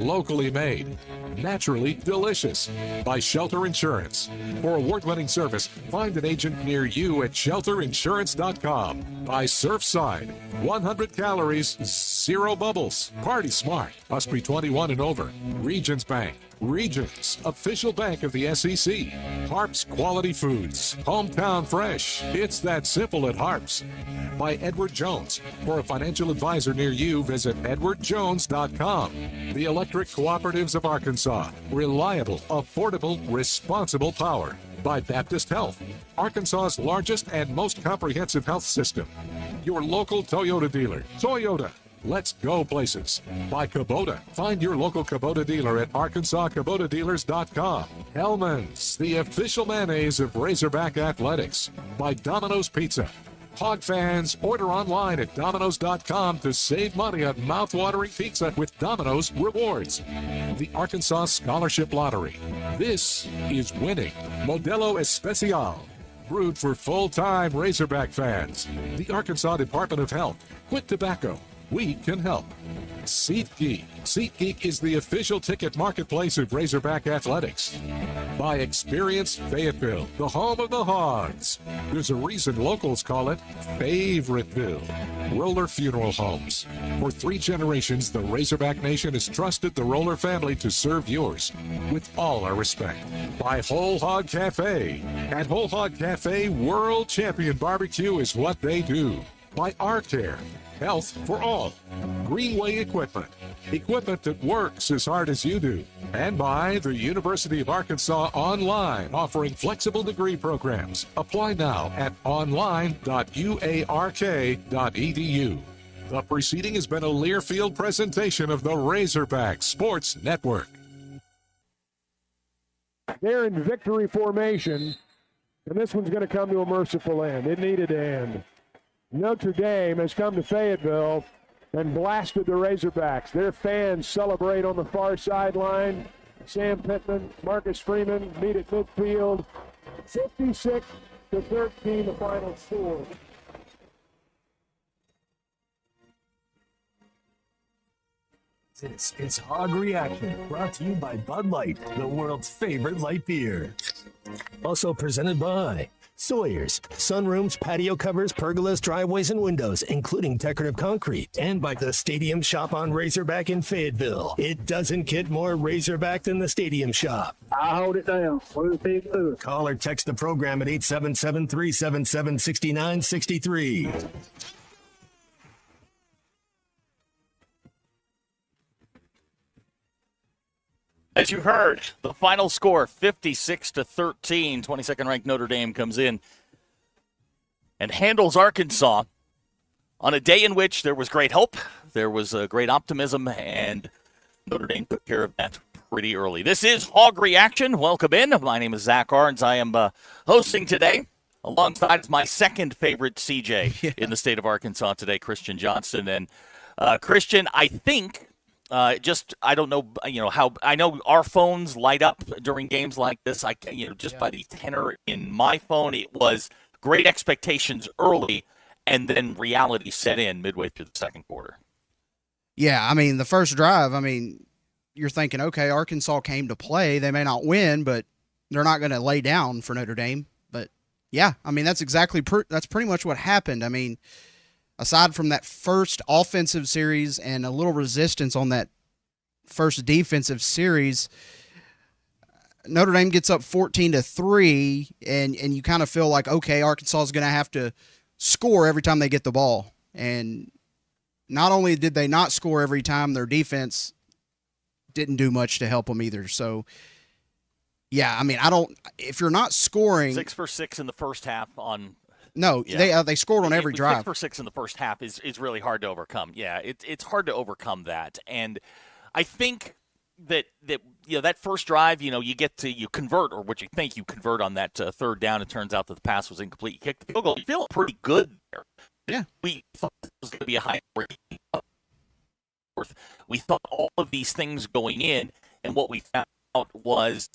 locally made, naturally delicious. By Shelter Insurance. For award-winning service, find an agent near you at shelterinsurance.com. By Surfside. 100 calories, 0 bubbles. Party Smart. Must be 21 and over. Regions Bank. Regions, official bank of the SEC. Harps Quality Foods. Hometown fresh. It's that simple at Harps. By Edward Jones. For a financial advisor near you, visit edwardjones.com. The Electric Cooperatives of Arkansas. Reliable, affordable, responsible power. By Baptist Health, Arkansas's largest and most comprehensive health system. Your local Toyota dealer. Toyota. Let's go places. By Kubota. Find your local Kubota dealer at arkansaskubotadealers.com. Hellman's, the official mayonnaise of Razorback Athletics. By Domino's Pizza. Hog fans, order online at Domino's.com to save money on mouth-watering pizza with Domino's Rewards. The Arkansas Scholarship Lottery. This is winning. Modelo Especial. Brewed for full-time Razorback fans. The Arkansas Department of Health. Quit tobacco. We can help. SeatGeek. SeatGeek is the official ticket marketplace of Razorback Athletics. By Experience Fayetteville, the home of the Hogs. There's a reason locals call it Favoriteville. Roller Funeral Homes. For 3 generations, the Razorback Nation has trusted the Roller family to serve yours with all our respect. By Whole Hog Cafe. At Whole Hog Cafe, world champion barbecue is what they do. By R-Care. Health for all. Greenway Equipment. Equipment that works as hard as you do. And by the University of Arkansas Online, offering flexible degree programs. Apply now at online.uark.edu. The preceding has been a Learfield presentation of the Razorback Sports Network. They're in victory formation, and this one's going to come to a merciful end. It needed to end. Notre Dame has come to Fayetteville and blasted the Razorbacks. Their fans celebrate on the far sideline. Sam Pittman, Marcus Freeman meet at midfield. 56-13, the final score. It's Hog Reaction, brought to you by Bud Light, the world's favorite light beer. Also presented by Sawyer's, sunrooms, patio covers, pergolas, driveways, and windows, including decorative concrete. And by the Stadium Shop on Razorback in Fayetteville. It doesn't get more Razorback than the Stadium Shop. I hold it down. Call or text the program at 877-377-6963. As you heard, the final score, 56-13. 22nd ranked Notre Dame comes in and handles Arkansas on a day in which there was great hope, there was great optimism, and Notre Dame took care of that pretty early. This is Hog Reaction. Welcome in. My name is Zach Arns. I am hosting today alongside my second favorite CJ in the state of Arkansas today, Christian Johnson. And Christian, I think... I don't know, how I know our phones light up during games like this. By the tenor in my phone, it was great expectations early, and then reality set in midway through the second quarter. Yeah, I mean, the first drive, you're thinking, okay, Arkansas came to play. They may not win, but they're not going to lay down for Notre Dame. But, yeah, that's that's pretty much what happened. Aside from that first offensive series and a little resistance on that first defensive series, Notre Dame gets up 14-3, and you kind of feel like, okay, Arkansas is going to have to score every time they get the ball. And not only did they not score every time, their defense didn't do much to help them either. So, yeah, if you're not scoring. 6 for 6 in the first half on. No, yeah. They scored on every drive. 6 for 6 in the first half is really hard to overcome. Yeah, it's hard to overcome that. And I think that first drive, you convert, or what you think you convert on that third down. It turns out that the pass was incomplete. You kick the field goal. You feel pretty good there. Yeah. We thought this was going to be a high rate. We thought all of these things going in, and what we found out was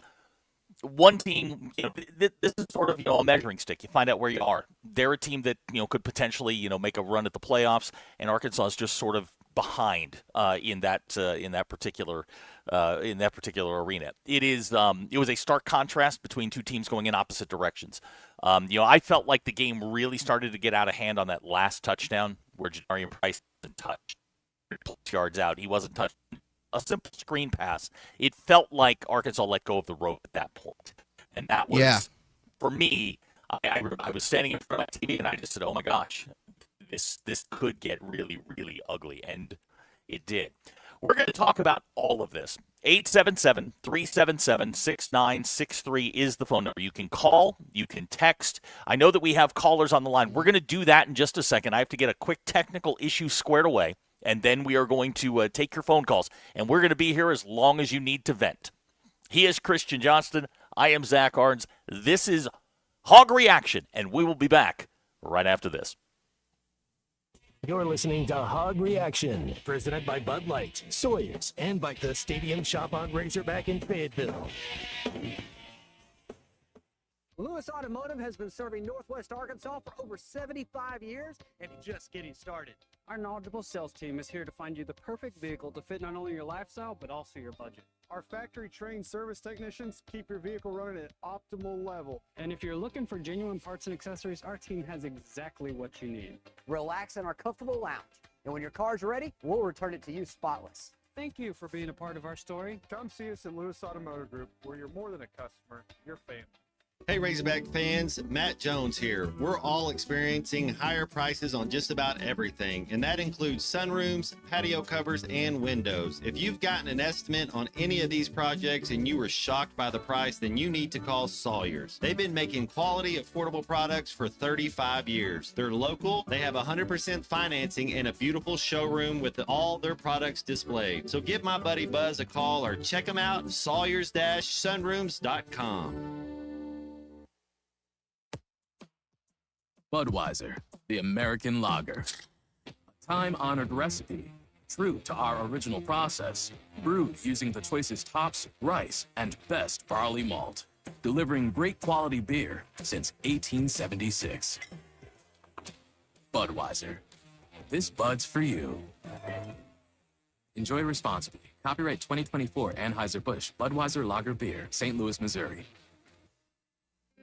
one team, this is sort of, a measuring stick. You find out where you are. They're a team that, could potentially, make a run at the playoffs, and Arkansas is just sort of behind in that particular arena. It was a stark contrast between two teams going in opposite directions. I felt like the game really started to get out of hand on that last touchdown where Janarian Price wasn't touched yards out. He wasn't touched. A simple screen pass. It felt like Arkansas let go of the rope at that point, and that was for me. I was standing in front of my TV and I just said, "Oh my gosh, this could get really, really ugly," and it did. We're going to talk about all of this. 877-377-6963 is the phone number. You can call, you can text. I know that we have callers on the line. We're going to do that in just a second. I have to get a quick technical issue squared away, and then we are going to take your phone calls, and we're going to be here as long as you need to vent. He is Christian Johnston. I am Zach Arns. This is Hog Reaction, and we will be back right after this. You're listening to Hog Reaction, presented by Bud Light, Sawyers, and by the Stadium Shop on Razorback in Fayetteville. Lewis Automotive has been serving Northwest Arkansas for over 75 years and is just getting started. Our knowledgeable sales team is here to find you the perfect vehicle to fit not only your lifestyle, but also your budget. Our factory-trained service technicians keep your vehicle running at optimal level. And if you're looking for genuine parts and accessories, our team has exactly what you need. Relax in our comfortable lounge. And when your car's ready, we'll return it to you spotless. Thank you for being a part of our story. Come see us at Lewis Automotive Group, where you're more than a customer, you're family. Hey Razorback fans, Matt Jones here. We're all experiencing higher prices on just about everything, and that includes sunrooms, patio covers, and windows. If you've gotten an estimate on any of these projects and you were shocked by the price, then you need to call Sawyers. They've been making quality, affordable products for 35 years. They're local, they have 100% financing, and a beautiful showroom with all their products displayed. So give my buddy Buzz a call or check them out at sawyers-sunrooms.com. Budweiser, the American lager. A time-honored recipe, true to our original process, brewed using the choicest hops, rice, and best barley malt, delivering great quality beer since 1876. Budweiser. This Bud's for you. Enjoy responsibly. Copyright 2024 Anheuser-Busch Budweiser Lager Beer, St. Louis, Missouri.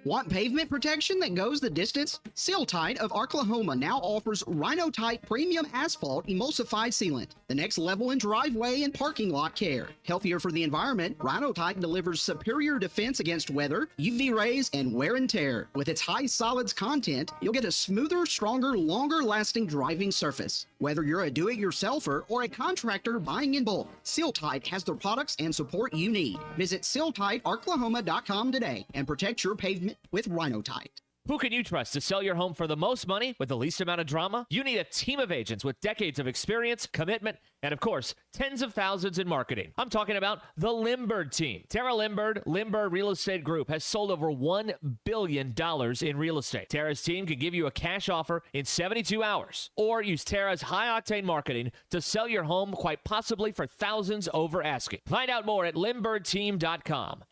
Want pavement protection that goes the distance? Seal Tite of Oklahoma now offers Rhino Tite Premium Asphalt Emulsified Sealant, the next level in driveway and parking lot care. Healthier for the environment, Rhino Tite delivers superior defense against weather, UV rays, and wear and tear. With its high solids content, you'll get a smoother, stronger, longer-lasting driving surface. Whether you're a do-it-yourselfer or a contractor buying in bulk, Seal Tite has the products and support you need. Visit SealTiteOklahoma.com today and protect your pavement with Rhino Tite. Who can you trust to sell your home for the most money with the least amount of drama? You need a team of agents with decades of experience, commitment, and of course, tens of thousands in marketing. I'm talking about the Limbird team. Tara Limbird, Limbird Real Estate Group, has sold over $1 billion in real estate. Tara's team can give you a cash offer in 72 hours, or use Tara's high-octane marketing to sell your home quite possibly for thousands over asking. Find out more at LimbirdTeam.com.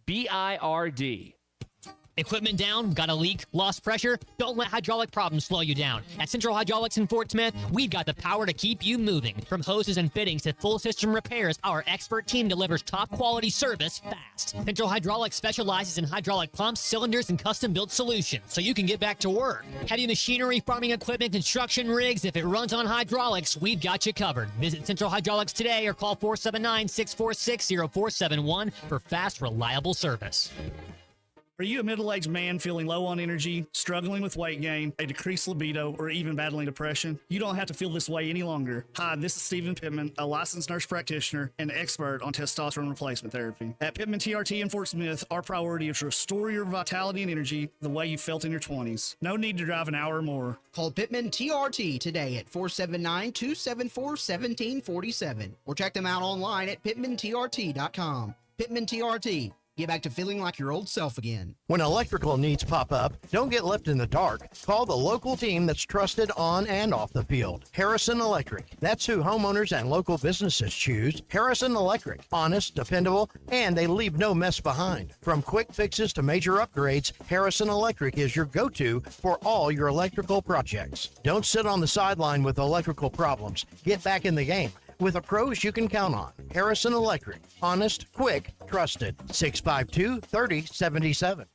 LIMBIRD. Equipment down? Got a leak? Lost pressure? Don't let hydraulic problems slow you down. At Central Hydraulics in Fort Smith, we've got the power to keep you moving. From hoses and fittings to full system repairs, our expert team delivers top quality service fast. Central Hydraulics specializes in hydraulic pumps, cylinders, and custom-built solutions, so you can get back to work. Heavy machinery, farming equipment, construction rigs, if it runs on hydraulics, we've got you covered. Visit Central Hydraulics today or call 479-646-0471 for fast, reliable service. Are you a middle-aged man feeling low on energy, struggling with weight gain, a decreased libido, or even battling depression? You don't have to feel this way any longer. Hi, this is Stephen Pittman, a licensed nurse practitioner and expert on testosterone replacement therapy. At Pittman TRT in Fort Smith, our priority is to restore your vitality and energy the way you felt in your 20s. No need to drive an hour or more. Call Pittman TRT today at 479-274-1747 or check them out online at pittmantrt.com. Pittman TRT. Get back to feeling like your old self again. When electrical needs pop up, don't get left in the dark. Call the local team that's trusted on and off the field. Harrison Electric. That's who homeowners and local businesses choose. Harrison Electric. Honest, dependable, and they leave no mess behind. From quick fixes to major upgrades, Harrison Electric is your go-to for all your electrical projects. Don't sit on the sideline with electrical problems. Get back in the game with the pros you can count on. Harrison Electric. Honest, quick, trusted. 652-3077.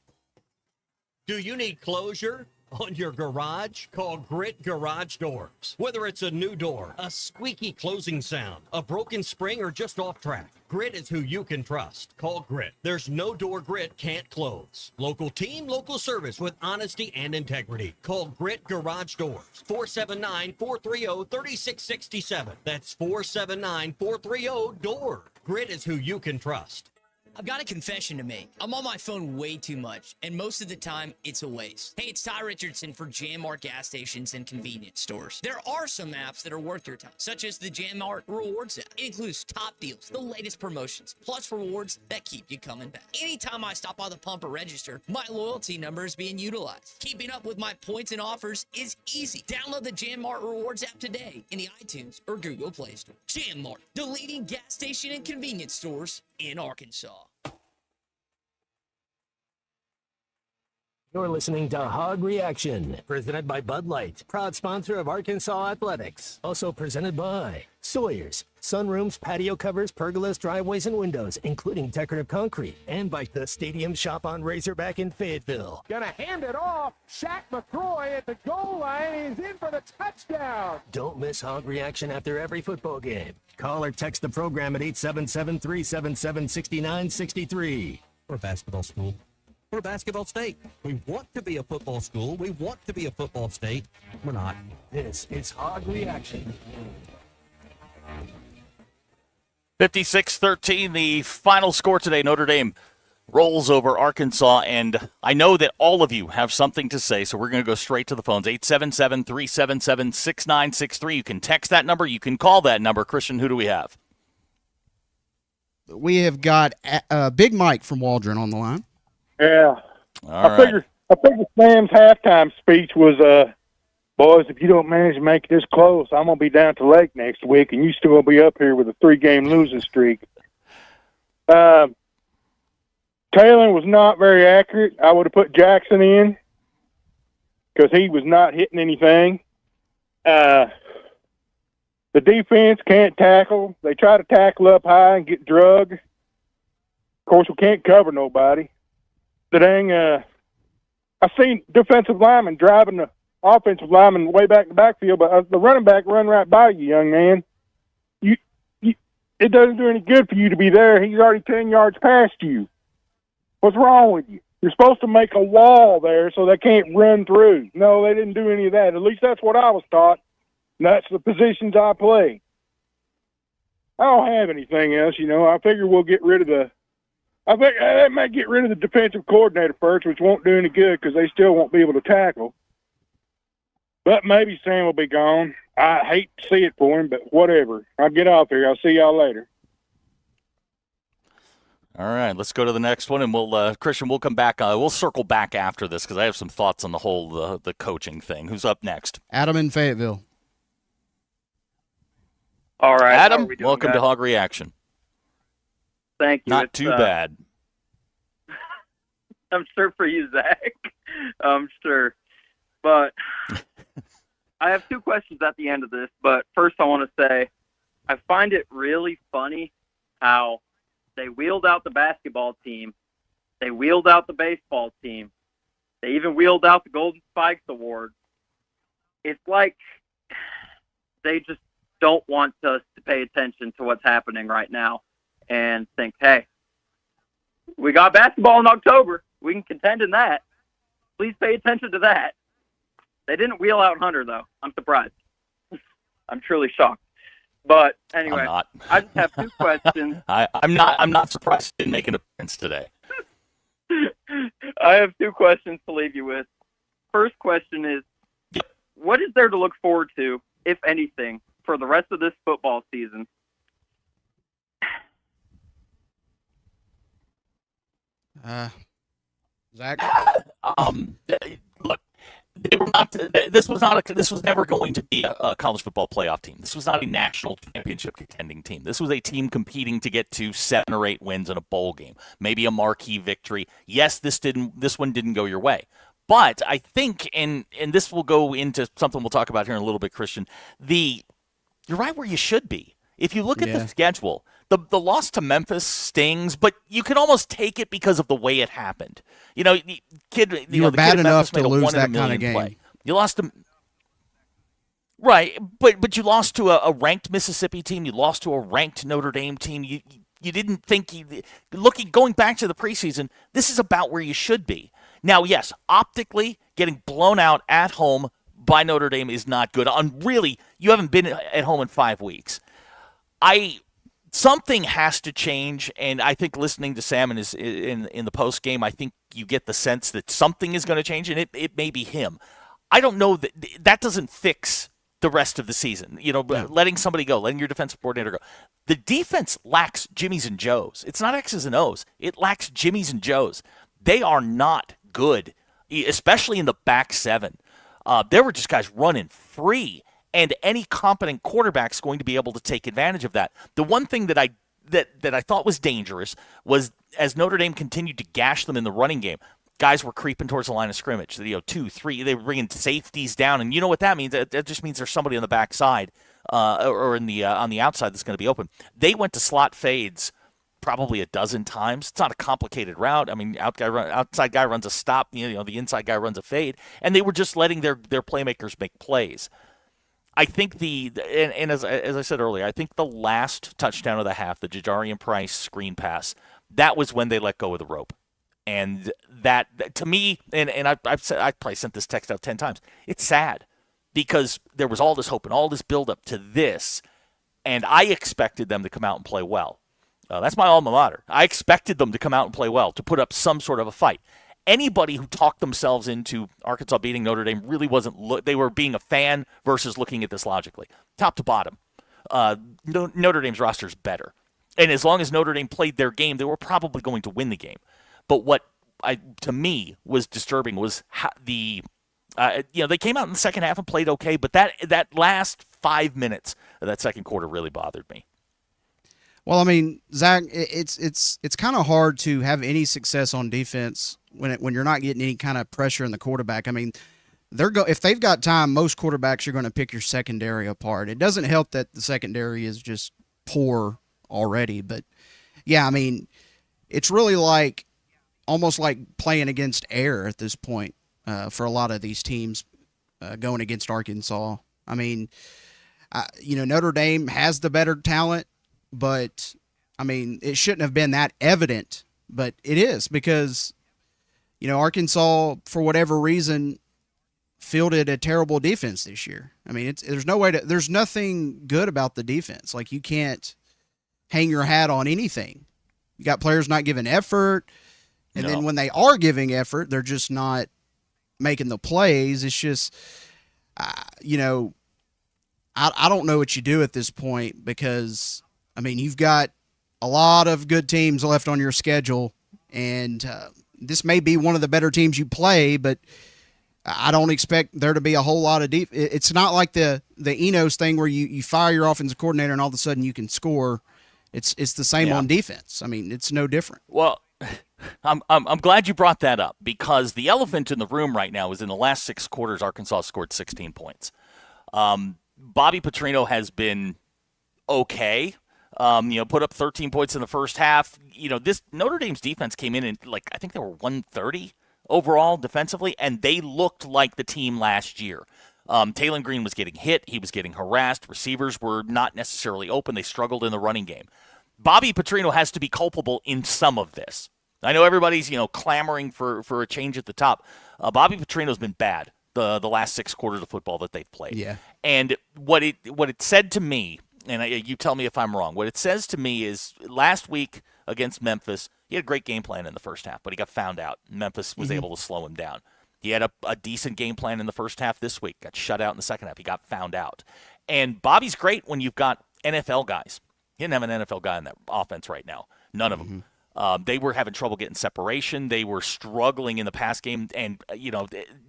Do you need closure on your garage? Call Grit Garage Doors. Whether it's a new door, a squeaky closing sound, a broken spring, or just off track, Grit is who you can trust. Call Grit. There's no door Grit can't close. Local team, local service with honesty and integrity. Call Grit Garage Doors. 479-430-3667. That's 479-430-DOOR. Grit is who you can trust. I've got a confession to make. I'm on my phone way too much, and most of the time, it's a waste. Hey, it's Ty Richardson for Janmark gas stations and convenience stores. There are some apps that are worth your time, such as the Janmark Rewards app. It includes top deals, the latest promotions, plus rewards that keep you coming back. Anytime I stop by the pump or register, my loyalty number is being utilized. Keeping up with my points and offers is easy. Download the Janmark Rewards app today in the iTunes or Google Play Store. Janmark, the leading gas station and convenience stores in Arkansas. You're listening to Hog Reaction, presented by Bud Light, proud sponsor of Arkansas Athletics. Also presented by Sawyer's, sunrooms, patio covers, pergolas, driveways, and windows, including decorative concrete. And by the Stadium Shop on Razorback in Fayetteville. Gonna hand it off. Shaq McCroy at the goal line. He's in for the touchdown. Don't miss Hog Reaction after every football game. Call or text the program at 877-377-6963. We're a basketball school. We're a basketball state. We want to be a football school. We want to be a football state. We're not. This is Hog Reaction. 56-13, the final score today. Notre Dame rolls over Arkansas, and I know that all of you have something to say, so we're going to go straight to the phones. 877-377-6963. You can text that number. You can call that number. Christian, who do we have? We have got Big Mike from Waldron on the line. Yeah. All I figured Sam's halftime speech was, boys, if you don't manage to make it this close, I'm going to be down to Lake next week, and you still going to be up here with a 3-game losing streak. Taylor was not very accurate. I would have put Jackson in because he was not hitting anything. The defense can't tackle. They try to tackle up high and get drugged. Of course, we can't cover nobody. I've seen defensive linemen driving the offensive lineman way back in the backfield, but the running back run right by you, young man. It doesn't do any good for you to be there. He's already 10 yards past you. What's wrong with you? You're supposed to make a wall there so they can't run through. No, they didn't do any of that. At least that's what I was taught. And that's the positions I play. I don't have anything else, I figure we'll get rid of I think they might get rid of the defensive coordinator first, which won't do any good because they still won't be able to tackle. But maybe Sam will be gone. I hate to see it for him, but whatever. I'll get off here. I'll see y'all later. All right, let's go to the next one, and we'll Christian, we'll come back. We'll circle back after this because I have some thoughts on the whole the coaching thing. Who's up next? Adam in Fayetteville. All right, Adam, welcome to Hog Reaction. Thank you. Not too bad. I'm sure for you, Zach. I'm sure. But I have two questions at the end of this. But first I want to say I find it really funny how they wheeled out the basketball team. They wheeled out the baseball team. They even wheeled out the Golden Spikes Award. It's like they just don't want us to pay attention to what's happening right now and think, hey, we got basketball in October. We can contend in that. Please pay attention to that. They didn't wheel out Hunter, though. I'm surprised. I'm truly shocked. But anyway, I just have two questions. I'm not surprised he didn't make an appearance today. I have two questions to leave you with. First question is, what is there to look forward to, if anything, for the rest of this football season? Zach? Look, they were not. This was never going to be a college football playoff team. This was not a national championship contending team. This was a team competing to get to 7 or 8 wins in a bowl game, maybe a marquee victory. Yes, this one didn't go your way. But I think, and this will go into something we'll talk about here in a little bit, Christian, you're right where you should be. If you look at the schedule, the loss to Memphis stings, but you can almost take it because of the way it happened. You know, you were bad enough to lose that kind of game. Play. You lost to right, but you lost to a ranked Mississippi team. You lost to a ranked Notre Dame team. You didn't think going back to the preseason. This is about where you should be. Now, yes, optically, getting blown out at home by Notre Dame is not good. You haven't been at home in 5 weeks. Something has to change, and I think listening to Sam in the post game, I think you get the sense that something is going to change, and it may be him. I don't know that doesn't fix the rest of the season. You know, letting somebody go, letting your defensive coordinator go. The defense lacks Jimmies and Joes. It's not X's and O's. It lacks Jimmies and Joes. They are not good, especially in the back seven. There were just guys running free, and any competent quarterback's going to be able to take advantage of that. The one thing that I thought was dangerous was as Notre Dame continued to gash them in the running game, guys were creeping towards the line of scrimmage. 2, 3, they were bringing safeties down, and you know what that means? That just means there's somebody on the backside or on the outside that's going to be open. They went to slot fades probably a dozen times. It's not a complicated route. I mean, outside guy runs a stop, the inside guy runs a fade, and they were just letting their playmakers make plays. I think as I said earlier, I think the last touchdown of the half, the Jajarian Price screen pass, that was when they let go of the rope. And that to me, and I probably sent this text out 10 times, it's sad because there was all this hope and all this buildup to this, and I expected them to come out and play well. That's my alma mater. I expected them to come out and play well, to put up some sort of a fight. Anybody who talked themselves into Arkansas beating Notre Dame really wasn't. They were being a fan versus looking at this logically, top to bottom. Notre Dame's roster is better, and as long as Notre Dame played their game, they were probably going to win the game. But what to me was disturbing was they came out in the second half and played okay, but that last 5 minutes of that second quarter really bothered me. Well, I mean, Zach, it's kind of hard to have any success on defense when you're not getting any kind of pressure in the quarterback. I mean, if they've got time, most quarterbacks are going to pick your secondary apart. It doesn't help that the secondary is just poor already, but yeah, I mean, it's really almost like playing against air at this point for a lot of these teams going against Arkansas. I mean, Notre Dame has the better talent. But, I mean, it shouldn't have been that evident, but it is because, Arkansas, for whatever reason, fielded a terrible defense this year. I mean, there's nothing good about the defense. Like, you can't hang your hat on anything. You got players not giving effort, and then when they are giving effort, they're just not making the plays. It's just, I don't know what you do at this point because – I mean, you've got a lot of good teams left on your schedule, and this may be one of the better teams you play, but I don't expect there to be a whole lot of deep. It's not like the Enos thing where you fire your offensive coordinator and all of a sudden you can score. It's the same on defense. I mean, it's no different. Well, I'm glad you brought that up because the elephant in the room right now is in the last 6 quarters, Arkansas scored 16 points. Bobby Petrino has been okay. Put up 13 points in the first half. This Notre Dame's defense came in and I think they were 130 overall defensively, and they looked like the team last year. Taylor Green was getting hit. He was getting harassed. Receivers were not necessarily open. They struggled in the running game. Bobby Petrino has to be culpable in some of this. I know everybody's, clamoring for a change at the top. Bobby Petrino's been bad the last 6 quarters of football that they've played. Yeah. And what it said to me, and you tell me if I'm wrong, what it says to me is last week against Memphis, he had a great game plan in the first half, but he got found out. Memphis was able to slow him down. He had a decent game plan in the first half this week, got shut out in the second half. He got found out. And Bobby's great when you've got NFL guys. He didn't have an NFL guy in that offense right now. None of them. They were having trouble getting separation. They were struggling in the pass game. And,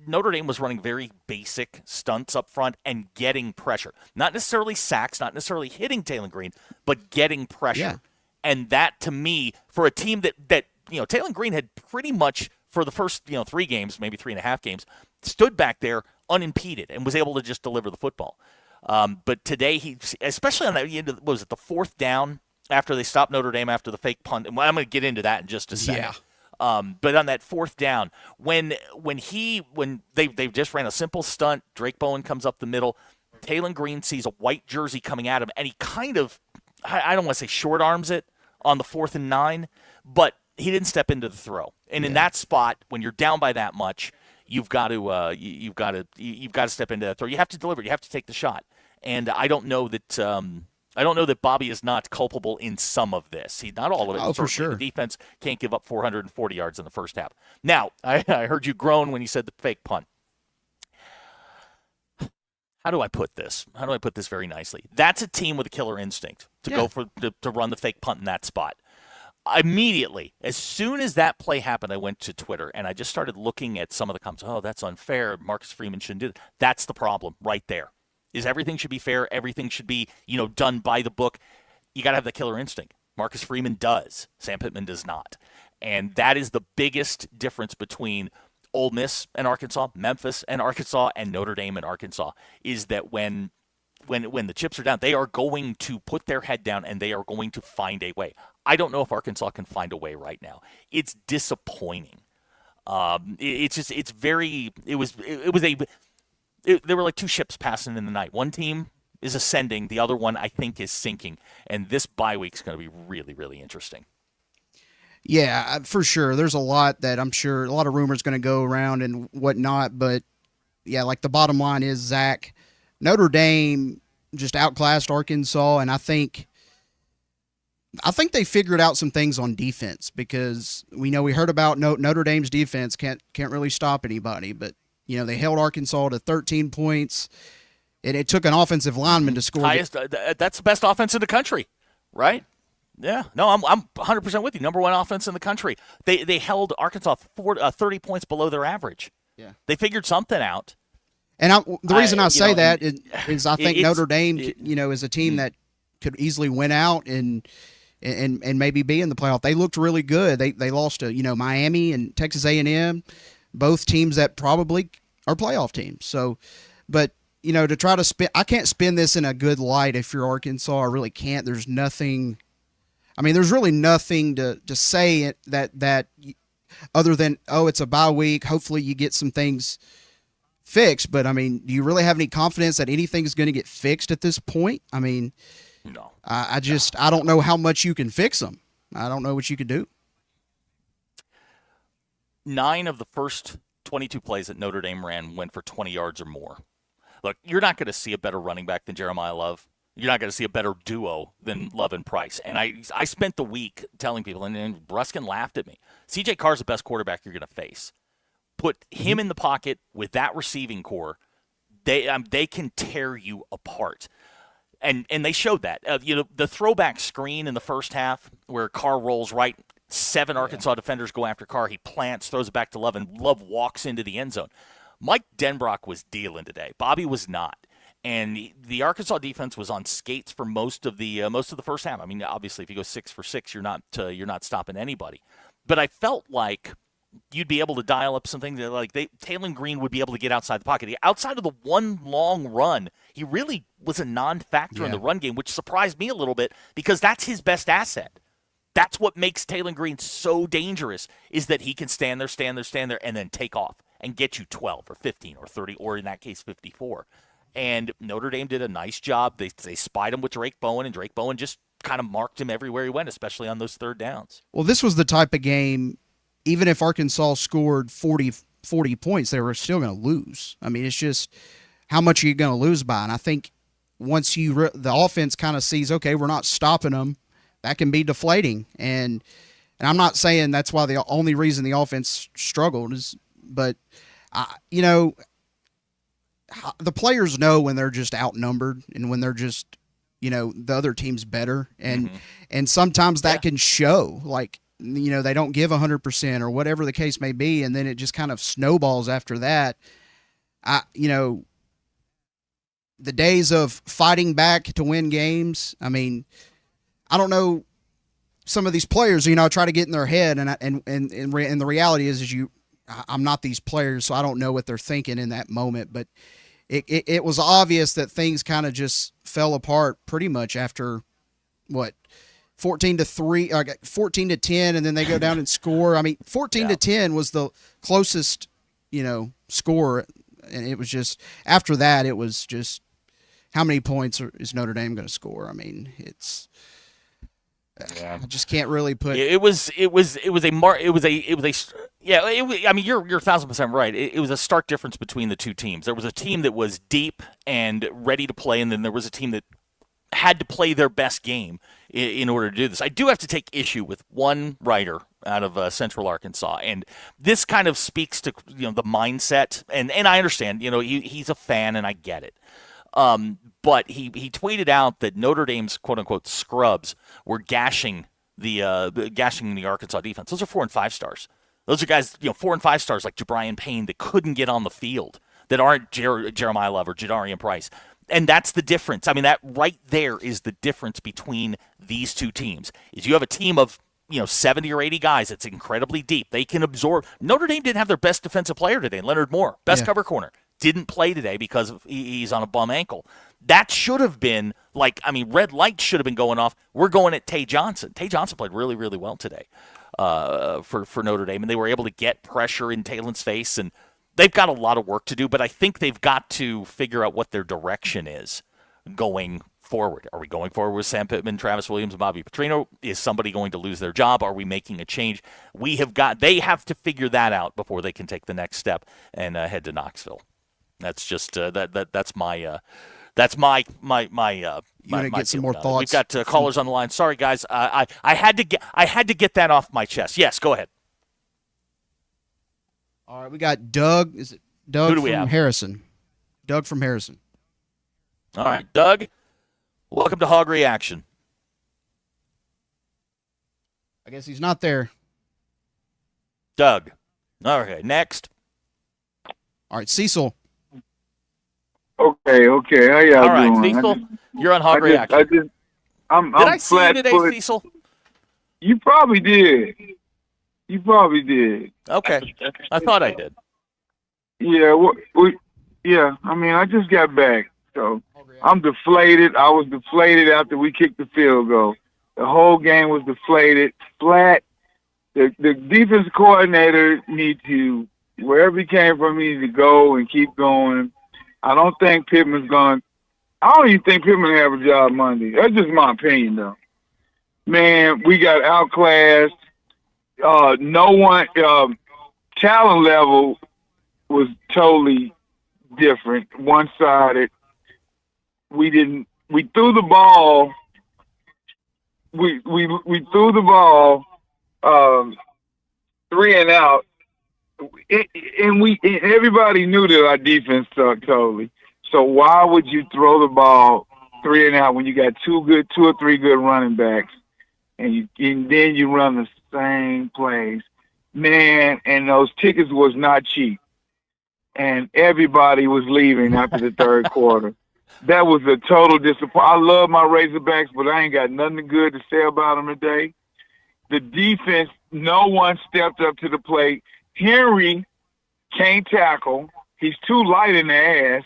Notre Dame was running very basic stunts up front and getting pressure. Not necessarily sacks, not necessarily hitting Taylor Green, but getting pressure. Yeah. And that, to me, for a team that Taylor Green had pretty much, for the first, 3 games, maybe 3.5 games, stood back there unimpeded and was able to just deliver the football. But today, he, especially on that, what was it, the 4th down, after they stopped Notre Dame after the fake punt. And I'm going to get into that in just a second. Yeah. But on that 4th down, when they just ran a simple stunt, Drake Bowen comes up the middle, Taylor Green sees a white jersey coming at him, and he kind of, I don't want to say short arms it on the 4th and 9, but he didn't step into the throw. And in that spot, when you're down by that much, you've got to step into that throw. You have to deliver. You have to take the shot. And I don't know that Bobby is not culpable in some of this. He's not all of it. Oh, for sure. The defense can't give up 440 yards in the first half. Now, I heard you groan when you said the fake punt. How do I put this? How do I put this very nicely? That's a team with a killer instinct to run the fake punt in that spot. Immediately, as soon as that play happened, I went to Twitter and I just started looking at some of the comments. Oh, that's unfair. Marcus Freeman shouldn't do that. That's the problem right there. Is everything should be fair. Everything should be, done by the book. You got to have the killer instinct. Marcus Freeman does. Sam Pittman does not. And that is the biggest difference between Ole Miss and Arkansas, Memphis and Arkansas, and Notre Dame and Arkansas, is that when the chips are down, they are going to put their head down and they are going to find a way. I don't know if Arkansas can find a way right now. It's disappointing. There were like 2 ships passing in the night. One team is ascending. The other one, I think, is sinking. And this bye week's going to be really, really interesting. Yeah, for sure. There's a lot that I'm sure, a lot of rumors going to go around and whatnot. But, yeah, like the bottom line is, Zach, Notre Dame just outclassed Arkansas. And I think they figured out some things on defense, because we heard about Notre Dame's defense can't really stop anybody. But, they held Arkansas to 13 points, and it took an offensive lineman to score. That's the best offense in the country, right? Yeah. No, I'm 100% with you. Number 1 offense in the country. They held Arkansas 30 points below their average. Yeah. They figured something out. And the reason I say that is I think Notre Dame, is a team that could easily win out and maybe be in the playoff. They looked really good. They lost to Miami and Texas A&M, both teams that probably are playoff teams. So, but to try to spin, I can't spin this in a good light if you're Arkansas. I really can't. There's nothing. I mean, there's really nothing to say that other than, it's a bye week. Hopefully you get some things fixed. But I mean, do you really have any confidence that anything's going to get fixed at this point? I mean, no. I don't know how much you can fix them. I don't know what you could do. 9 of the first 22 plays that Notre Dame ran went for 20 yards or more. Look, you're not going to see a better running back than Jeremiah Love. You're not going to see a better duo than Love and Price. And I spent the week telling people, and Ruskin laughed at me, C.J. Carr's the best quarterback you're going to face. Put him in the pocket with that receiving core, they can tear you apart. And they showed that. The throwback screen in the first half where Carr rolls right, 7 Arkansas defenders go after Carr. He plants, throws it back to Love, and Love walks into the end zone. Mike Denbrock was dealing today. Bobby was not. And the Arkansas defense was on skates for most of the first half. I mean, obviously, if you go 6 for 6, you're not stopping anybody. But I felt like you'd be able to dial up some things that, like, Taylor Green would be able to get outside the pocket. Outside of the one long run, he really was a non-factor in the run game, which surprised me a little bit because that's his best asset. That's what makes Taylor Green so dangerous, is that he can stand there, and then take off and get you 12 or 15 or 30, or in that case, 54. And Notre Dame did a nice job. They spied him with Drake Bowen, and Drake Bowen just kind of marked him everywhere he went, especially on those third downs. Well, this was the type of game, even if Arkansas scored 40 points, they were still going to lose. I mean, it's just how much are you going to lose by? And I think once the offense kind of sees, okay, we're not stopping them, that can be deflating. And I'm not saying that's why the only reason the offense struggled is, but the players know when they're just outnumbered and when they're just, the other team's better. And sometimes that can show. Like, they don't give 100% or whatever the case may be, and then it just kind of snowballs after that. The days of fighting back to win games, I mean, I don't know, some of these players, try to get in their head, and the reality is I'm not these players, so I don't know what they're thinking in that moment, but it was obvious that things kind of just fell apart pretty much after 14-3, 14-10, and then they go down and score. I mean, 14-10 was the closest, score, and it was just after that it was just how many points is Notre Dame going to score? I mean, it's I just can't really put. I mean, you're 1,000% right. It was a stark difference between the two teams. There was a team that was deep and ready to play, and then there was a team that had to play their best game in order to do this. I do have to take issue with one writer out of Central Arkansas, and this kind of speaks to the mindset. And I understand, he's a fan, and I get it. But he tweeted out that Notre Dame's quote unquote scrubs were gashing the Arkansas defense. Those are 4 and 5 stars. Those are guys, 4 and 5 stars like Jabrian Payne that couldn't get on the field, that aren't Jeremiah Love or Jadarian Price. And that's the difference. I mean, that right there is the difference between these two teams. Is you have a team of 70 or 80 guys that's incredibly deep. They can absorb. Notre Dame didn't have their best defensive player today, Leonard Moore, best cover corner. Didn't play today because he's on a bum ankle. That should have been red lights should have been going off. We're going at Tay Johnson. Tay Johnson played really, really well today for Notre Dame, and they were able to get pressure in Talen's face, and they've got a lot of work to do, but I think they've got to figure out what their direction is going forward. Are we going forward with Sam Pittman, Travis Williams, and Bobby Petrino? Is somebody going to lose their job? Are we making a change? They have to figure that out before they can take the next step and head to Knoxville. That's just that's my get some more thoughts. We've got callers on the line. Sorry guys, I had to get that off my chest. Yes, go ahead. All right, we got Doug. Is it Doug from Harrison? Doug from Harrison. All right, Doug, welcome to Hog Reaction. I guess he's not there. Doug. Okay, next. All right, Cecil. Okay. How y'all doing? All right, Cecil, you're on Hog Reaction. Did I see you today, Cecil? You probably did. Okay, I thought I did. Yeah, I mean, I just got back, so I'm deflated. I was deflated after we kicked the field goal. The whole game was deflated, flat. The defense coordinator needs to, wherever he came from, he needs to go and keep going. I don't think Pittman's going. I don't even think Pittman will have a job Monday. That's just my opinion, though. Man, we got outclassed. No one, talent level was totally different, one-sided. We threw the ball. We threw the ball 3 and out. And everybody knew that our defense sucked totally. So why would you throw the ball 3 and out when you got two or three good running backs, and then you run the same plays, man? And those tickets was not cheap, and everybody was leaving after the third quarter. That was a total disappointment. I love my Razorbacks, but I ain't got nothing good to say about them today. The defense, no one stepped up to the plate. Henry can't tackle. He's too light in the ass.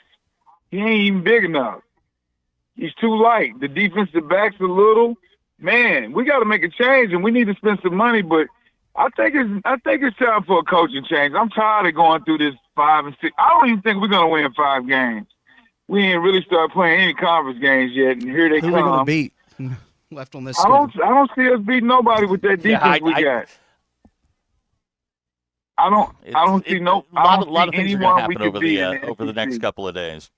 He ain't even big enough. He's too light. The defensive backs a little. Man, we got to make a change, and we need to spend some money. But I think it's time for a coaching change. I'm tired of going through this 5 and 6. I don't even think we're gonna win 5 games. We ain't really started playing any conference games yet, and here they come. Who are we gonna beat left on this? I don't see us beating nobody with that defense we got. I don't see a lot of things are going to happen over the next couple of days.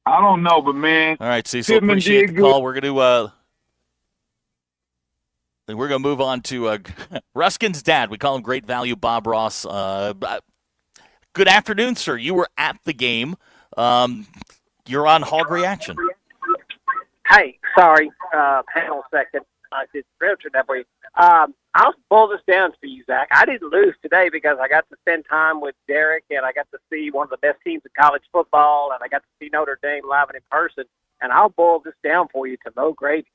I don't know, but man. All right, Cecil, appreciate the call. We're going to move on to Ruskin's dad. We call him Great Value Bob Ross. Good afternoon, sir. You were at the game. You're on Hog Reaction. Hey, sorry. Hang on a second. I did scripture that way. I'll boil this down for you, Zach. I didn't lose today because I got to spend time with Derek, and I got to see one of the best teams in college football, and I got to see Notre Dame live and in person. And I'll boil this down for you to Mo gravy.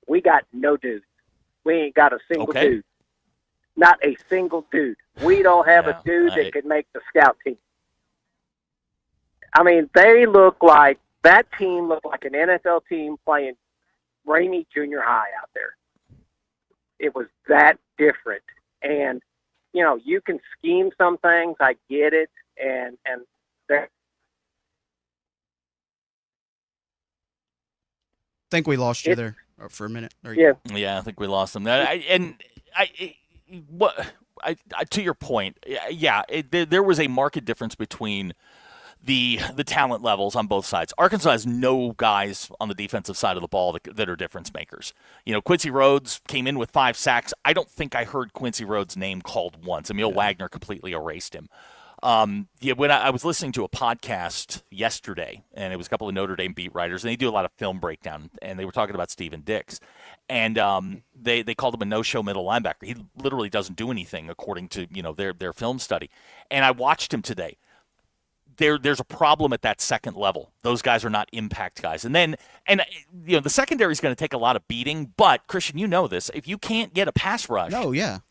We got no dudes. We ain't got a single dude. Not a single dude. We don't have a dude that could make the scout team. I mean, they look like that team looked like an NFL team playing Ramey Junior High out there. It was that different. And, you know, you can scheme some things. I get it. And I think we lost you there for a minute. Yeah, I think we lost them. To your point, there was a marked difference between the talent levels on both sides. Arkansas has no guys on the defensive side of the ball that are difference makers. You know, Quincy Rhodes came in with 5 sacks. I don't think I heard Quincy Rhodes' name called once. Emil Wagner completely erased him. When I was listening to a podcast yesterday, and it was a couple of Notre Dame beat writers, and they do a lot of film breakdown, and they were talking about Steven Dix, and they called him a no-show middle linebacker. He literally doesn't do anything according to their film study. And I watched him today. There's a problem at that second level. Those guys are not impact guys. And the secondary is going to take a lot of beating. But Christian, you know this. If you can't get a pass rush,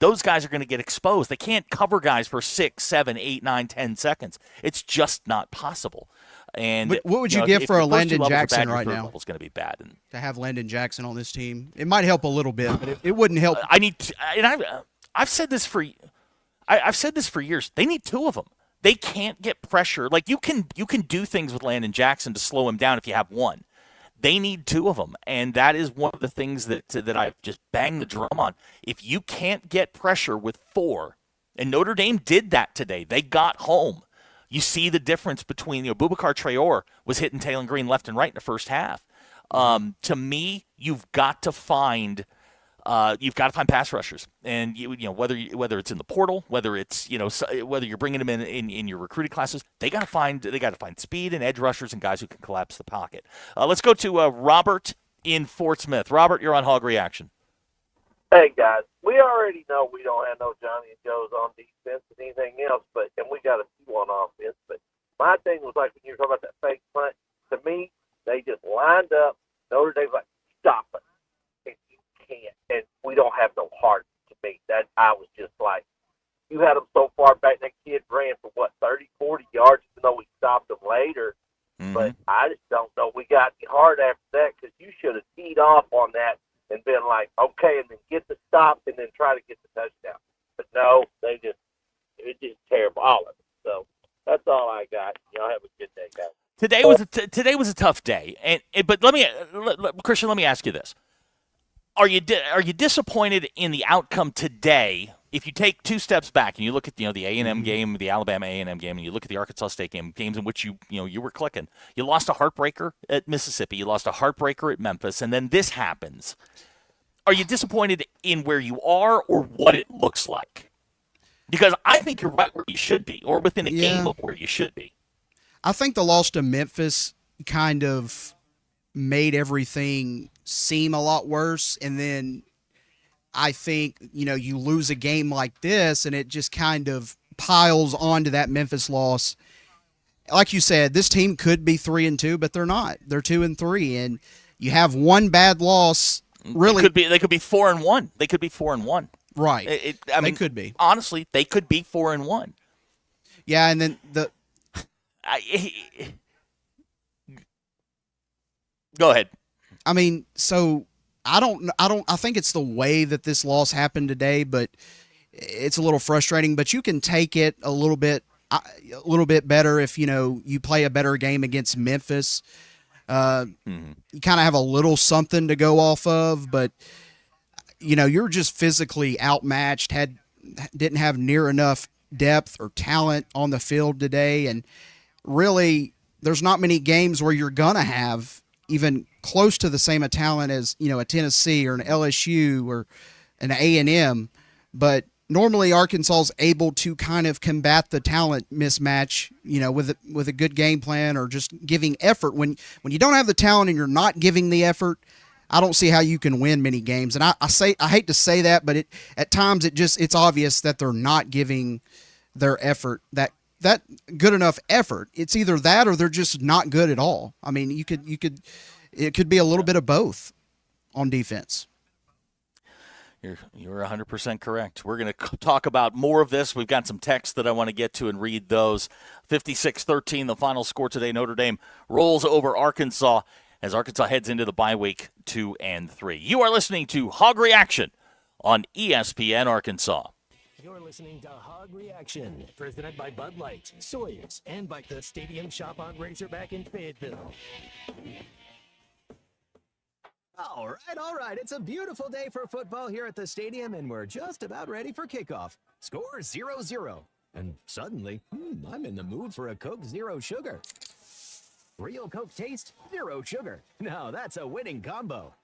those guys are going to get exposed. They can't cover guys for 6, 7, 8, 9, 10 seconds. It's just not possible. And what would you give for a Landon Jackson right now? Level's going to be bad. To have Landon Jackson on this team, it might help a little bit, but it wouldn't help. I've said this for years. They need 2 of them. They can't get pressure. Like you can do things with Landon Jackson to slow him down if you have 1. They need 2 of them, and that is one of the things that I just bang the drum on. If you can't get pressure with 4, and Notre Dame did that today, they got home. You see the difference between Boubacar Traore was hitting Taylor Green left and right in the first half. To me, you've got to find pass rushers, and whether it's in the portal, whether it's whether you're bringing them in your recruiting classes, they got to find speed and edge rushers and guys who can collapse the pocket. Let's go to Robert in Fort Smith. Robert, you're on Hog Reaction. Hey guys, we already know we don't have no Johnny and Joes on defense and anything else, and we got a few on offense. But my thing was like when you were talking about that fake punt. To me, they just lined up. Notre Dame's like, stop it. Can't, and we don't have no heart to me. That I was just like, you had them so far back, that kid ran for 30, 40 yards, even though we stopped him later. Mm-hmm. But I just don't know we got any heart after that, because you should have teed off on that and been like, okay, and then get the stop and then try to get the touchdown. But no, it's just terrible, all of it. So that's all I got. Y'all have a good day, guys. Today was a tough day, but Christian, let me ask you this. Are you disappointed in the outcome today? If you take 2 steps back and you look at the A&M game, the Alabama A&M game, and you look at the Arkansas State game, games in which you were clicking, you lost a heartbreaker at Mississippi, you lost a heartbreaker at Memphis, and then this happens. Are you disappointed in where you are or what it looks like? Because I think you're right where you should be, or within a game of where you should be. I think the loss to Memphis kind of made everything seem a lot worse, and then I think you lose a game like this and it just kind of piles onto that Memphis loss. Like you said, this team could be 3-2, but they're not. They're 2-3, and you have one bad loss. Really, they could be 4-1. They could be 4-1. Right. They could be. Honestly, they could be 4-1. Yeah, and then Go ahead. I mean, so I think it's the way that this loss happened today, but it's a little frustrating, but you can take it a little bit better if, you play a better game against Memphis. You kind of have a little something to go off of, but you're just physically outmatched, didn't have near enough depth or talent on the field today. And really, there's not many games where you're going to have even close to the same talent as, a Tennessee or an LSU or an A&M. But normally Arkansas is able to kind of combat the talent mismatch, with a good game plan or just giving effort. When you don't have the talent and you're not giving the effort, I don't see how you can win many games. And I hate to say that, but at times it's obvious that they're not giving their effort that good enough effort. It's either that or they're just not good at all. I mean, it could be a little bit of both on defense. You're 100% correct. We're going to talk about more of this. We've got some texts that I want to get to and read those. 56-13, the final score today. Notre Dame rolls over Arkansas as Arkansas heads into the bye week 2-3. You are listening to Hog Reaction on ESPN Arkansas. You're listening to Hog Reaction, presented by Bud Light, Sawyers, and by the Stadium Shop on Razorback in Fayetteville. All right. It's a beautiful day for football here at the stadium, and we're just about ready for kickoff. Score 0-0. And suddenly, I'm in the mood for a Coke Zero Sugar. Real Coke taste, zero sugar. Now that's a winning combo.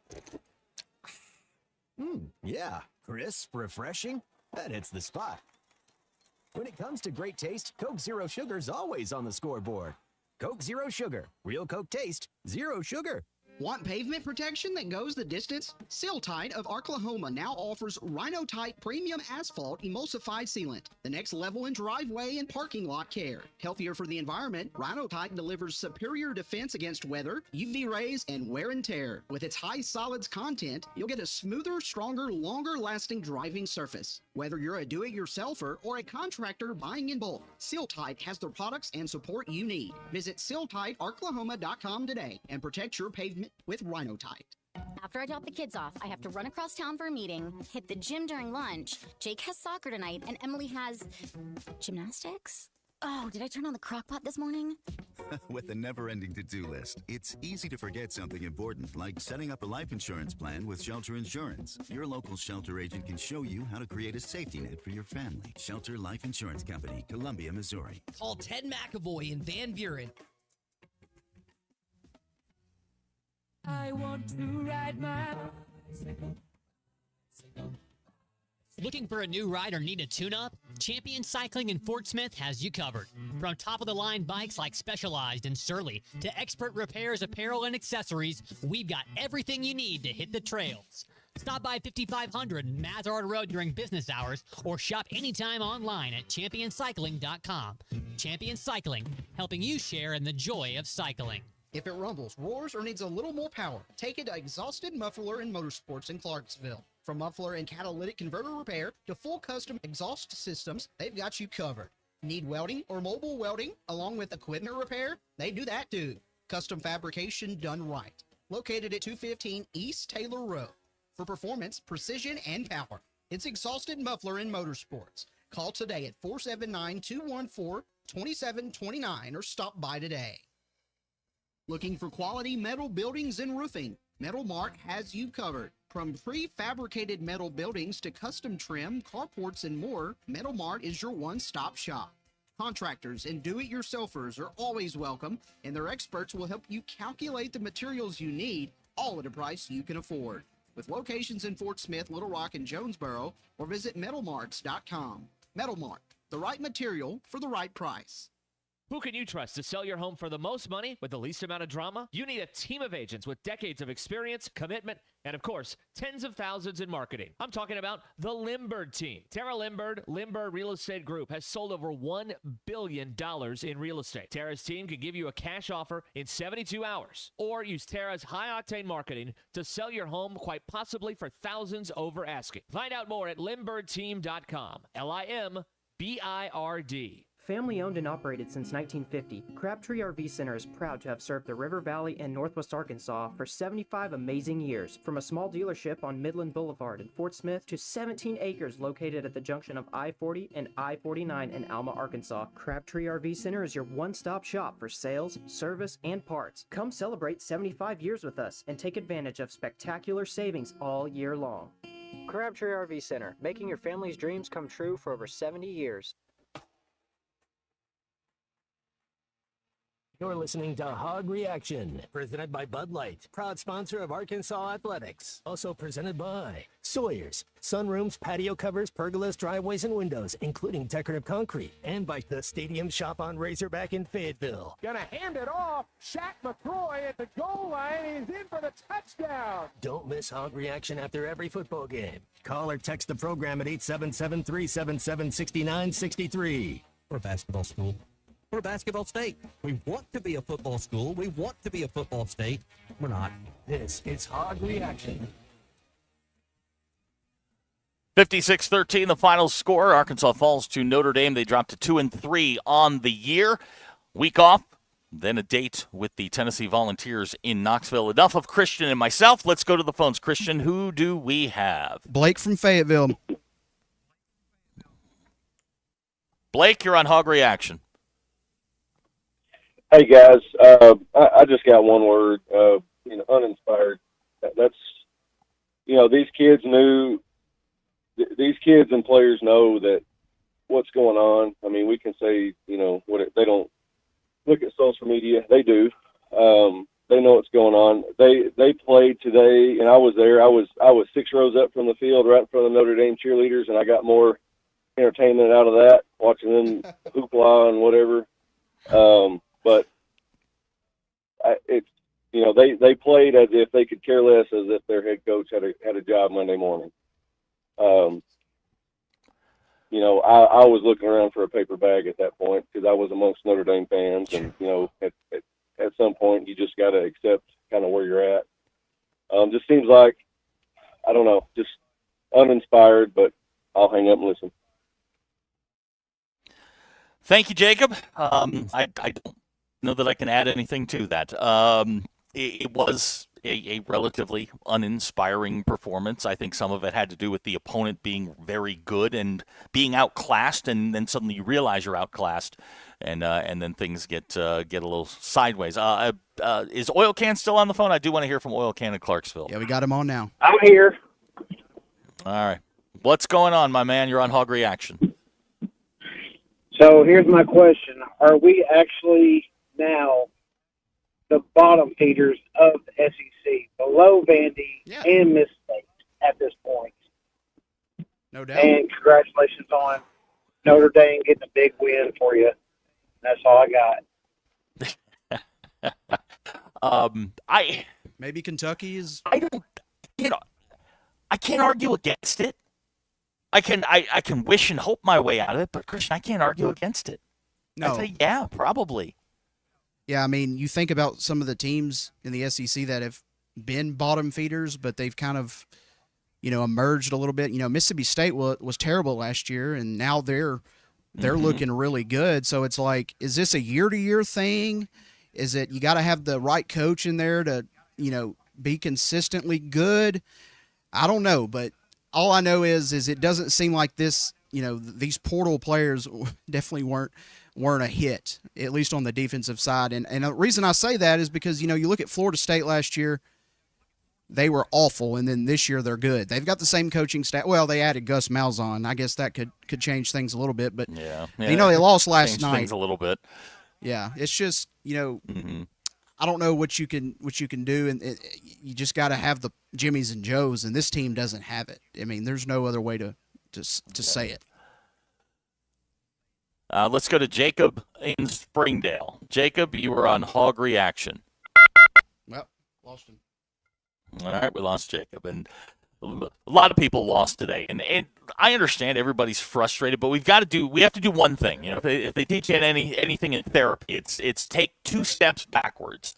Yeah, crisp, refreshing. That hits the spot. When it comes to great taste, Coke Zero Sugar's always on the scoreboard. Coke Zero Sugar. Real Coke taste, zero sugar. Want pavement protection that goes the distance? Seal-Tite of Oklahoma now offers Rhino-Tite Premium Asphalt Emulsified Sealant, the next level in driveway and parking lot care. Healthier for the environment, Rhino-Tite delivers superior defense against weather, UV rays, and wear and tear. With its high solids content, you'll get a smoother, stronger, longer-lasting driving surface. Whether you're a do-it-yourselfer or a contractor buying in bulk, Seal-Tite has the products and support you need. Visit SealTiteOklahoma.com today and protect your pavement with Rhino-Tite. After I drop the kids off, I have to run across town for a meeting, hit the gym during lunch. Jake has soccer tonight, and Emily has gymnastics. Oh, did I turn on the crock pot this morning? With the never-ending to-do list, it's easy to forget something important, like setting up a life insurance plan with Shelter Insurance. Your local Shelter agent can show you how to create a safety net for your family. Shelter Life Insurance Company, Columbia, Missouri. Call Ted McAvoy in Van Buren. I want to ride my bicycle. Looking for a new ride or need a tune-up? Champion Cycling in Fort Smith has you covered. From top-of-the-line bikes like Specialized and Surly to expert repairs, apparel, and accessories, we've got everything you need to hit the trails. Stop by 5500 Mazard Road during business hours or shop anytime online at championcycling.com. Champion Cycling, helping you share in the joy of cycling. If it rumbles, roars, or needs a little more power, take it to Exhausted Muffler and Motorsports in Clarksville. From muffler and catalytic converter repair to full custom exhaust systems, they've got you covered. Need welding or mobile welding along with equipment repair? They do that too. Custom fabrication done right. Located at 215 East Taylor Road. For performance, precision, and power, it's Exhausted Muffler and Motorsports. Call today at 479-214-2729 or stop by today. Looking for quality metal buildings and roofing? Metal Mart has you covered. From prefabricated metal buildings to custom trim, carports, and more, Metal Mart is your one-stop shop. Contractors and do-it-yourselfers are always welcome, and their experts will help you calculate the materials you need, all at a price you can afford. With locations in Fort Smith, Little Rock, and Jonesboro, or visit metalmarts.com. Metal Mart, the right material for the right price. Who can you trust to sell your home for the most money with the least amount of drama? You need a team of agents with decades of experience, commitment, and of course, tens of thousands in marketing. I'm talking about the Limbird team. Tara Limbird Real Estate Group has sold over $1 billion in real estate. Tara's team can give you a cash offer in 72 hours or use Tara's high-octane marketing to sell your home quite possibly for thousands over asking. Find out more at limbirdteam.com. LIMBIRD. Family owned and operated since 1950, Crabtree RV Center is proud to have served the River Valley and Northwest Arkansas for 75 amazing years. From a small dealership on Midland Boulevard in Fort Smith to 17 acres located at the junction of I-40 and I-49 in Alma, Arkansas, Crabtree RV Center is your one-stop shop for sales, service, and parts. Come celebrate 75 years with us and take advantage of spectacular savings all year long. Crabtree RV Center, making your family's dreams come true for over 70 years. You're listening to Hog Reaction, presented by Bud Light, proud sponsor of Arkansas Athletics. Also presented by Sawyer's, sunrooms, patio covers, pergolas, driveways, and windows, including decorative concrete. And by the Stadium Shop on Razorback in Fayetteville. Gonna hand it off. Shaq McCroy at the goal line. He's in for the touchdown. Don't miss Hog Reaction after every football game. Call or text the program at 877-377-6963. We're a basketball school. We're a basketball state. We want to be a football school. We want to be a football state. We're not. This is Hog Reaction. 56-13, the final score. Arkansas falls to Notre Dame. They dropped to 2-3 on the year. Week off, then a date with the Tennessee Volunteers in Knoxville. Enough of Christian and myself. Let's go to the phones. Christian, who do we have? Blake from Fayetteville. Blake, you're on Hog Reaction. Hey guys, I just got one word, uninspired. That's, these kids and players know that what's going on. I mean, we can say, they don't look at social media. They do. They know what's going on. They played today, and I was there. I was 6 rows up from the field, right in front of the Notre Dame cheerleaders, and I got more entertainment out of that, watching them hoopla and whatever. But they played as if they could care less, as if their head coach had a job Monday morning. I was looking around for a paper bag at that point because I was amongst Notre Dame fans, and at some point you just got to accept kind of where you're at. Just seems like, I don't know, just uninspired. But I'll hang up and listen. Thank you, Jacob. I don't know that I can add anything to that. It was a relatively uninspiring performance. I think some of it had to do with the opponent being very good and being outclassed, and then suddenly you realize you're outclassed, and then things get a little sideways. Is Oil Can still on the phone? I do want to hear from Oil Can in Clarksville. Yeah, we got him on now. I'm here. All right. What's going on, my man? You're on Hog Reaction. So here's my question. Are we actually now the bottom feeders of the SEC, below Vandy and Miss State at this point? No doubt. And congratulations on Notre Dame getting a big win for you. That's all I got. Maybe Kentucky is. I can't argue against it. I can wish and hope my way out of it, but Christian, I can't argue against it. No. I say, yeah, probably. Yeah, I mean, you think about some of the teams in the SEC that have been bottom feeders, but they've kind of, emerged a little bit. Mississippi State was terrible last year, and now they're looking really good. So it's like, is this a year-to-year thing? Is it you got to have the right coach in there to, be consistently good? I don't know, but all I know is it doesn't seem like this. These portal players definitely weren't a hit, at least on the defensive side. And the reason I say that is because, you look at Florida State last year, they were awful, and then this year they're good. They've got the same coaching staff. Well, they added Gus Malzahn. I guess that could change things a little bit. But, they lost last night. Things a little bit. Yeah, it's just, I don't know what you can do, and you just got to have the Jimmies and Joes, and this team doesn't have it. I mean, there's no other way to say it. Let's go to Jacob in Springdale. Jacob, you were on Hog Reaction. Well, lost him. All right, we lost Jacob, and a lot of people lost today. And I understand everybody's frustrated, but we have to do one thing. If they teach you anything in therapy, it's take 2 steps backwards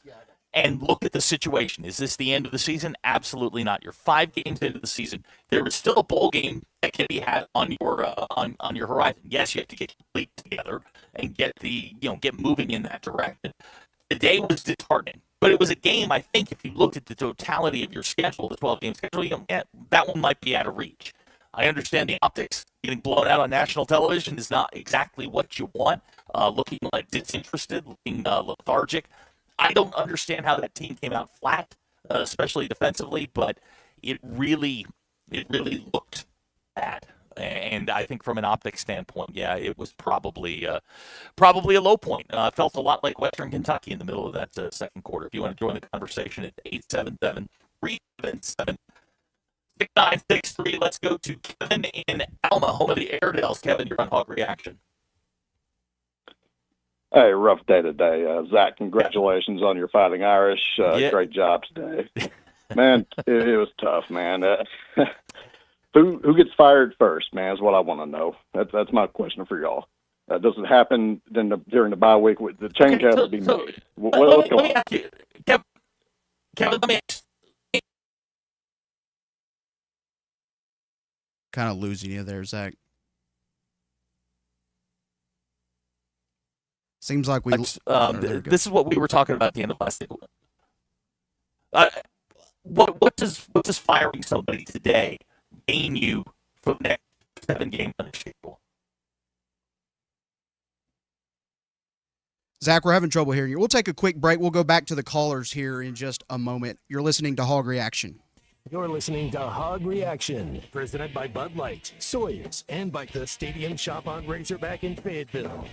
and look at the situation. Is this the end of the season? Absolutely not. You're 5 games into the season. There is still a bowl game that can be had on your on your horizon. Yes, you have to get your fleet together and get moving in that direction. The day was disheartening, but it was a game. I think if you looked at the totality of your schedule, the 12-game schedule, that one might be out of reach. I understand the optics. Getting blown out on national television is not exactly what you want. Looking like disinterested, looking lethargic. I don't understand how that team came out flat, especially defensively, but it really looked bad. And I think from an optics standpoint, yeah, it was probably a low point. Felt a lot like Western Kentucky in the middle of that second quarter. If you want to join the conversation at 877-377-6963, let's go to Kevin in Alma, home of the Airedales. Kevin, you're on Hog Reaction. Hey, rough day today. Zach, congratulations on your Fighting Irish. Great job today. Man, it was tough, man. Who gets fired first, man, is what I want to know. That's my question for y'all. Does it happen during the bye week? The change has to be made. What's going on? Kevin, let me Kind of losing you there, Zach. Seems like we. This is what we were talking about at the end of last week. What does firing somebody today gain you for the next 7 games on the schedule? Zach, we're having trouble hearing you. We'll take a quick break. We'll go back to the callers here in just a moment. You're listening to Hog Reaction. You're listening to Hog Reaction, presented by Bud Light, Sawyer's, and by the Stadium Shop on Razorback in Fayetteville.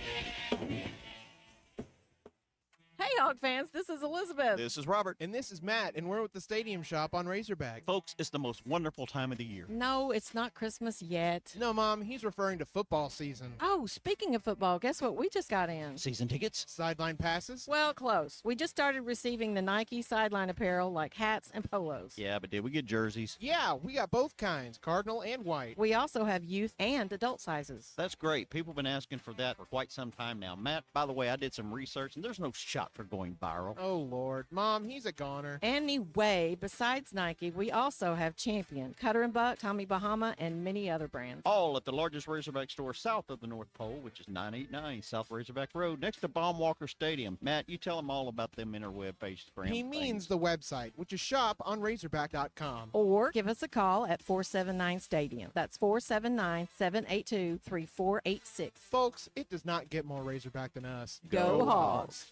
Hey, Hog fans, this is Elizabeth. This is Robert. And this is Matt, and we're with the Stadium Shop on Razorback. Folks, it's the most wonderful time of the year. No, it's not Christmas yet. No, Mom, he's referring to football season. Oh, speaking of football, guess what we just got in? Season tickets? Sideline passes? Well, close. We just started receiving the Nike sideline apparel like hats and polos. Yeah, but did we get jerseys? Yeah, we got both kinds, cardinal and white. We also have youth and adult sizes. That's great. People have been asking for that for quite some time now. Matt, by the way, I did some research, and there's no shot for going viral. Oh, Lord. Mom, he's a goner. Anyway, besides Nike, we also have Champion, Cutter & Buck, Tommy Bahama, and many other brands. All at the largest Razorback store south of the North Pole, which is 989 South Razorback Road, next to Baumwalker Stadium. Matt, you tell them all about them interweb-based brands. He means the website, which is shoponrazorback.com. Or give us a call at 479-STADIUM. That's 479-782-3486. Folks, it does not get more Razorback than us. Go Hogs!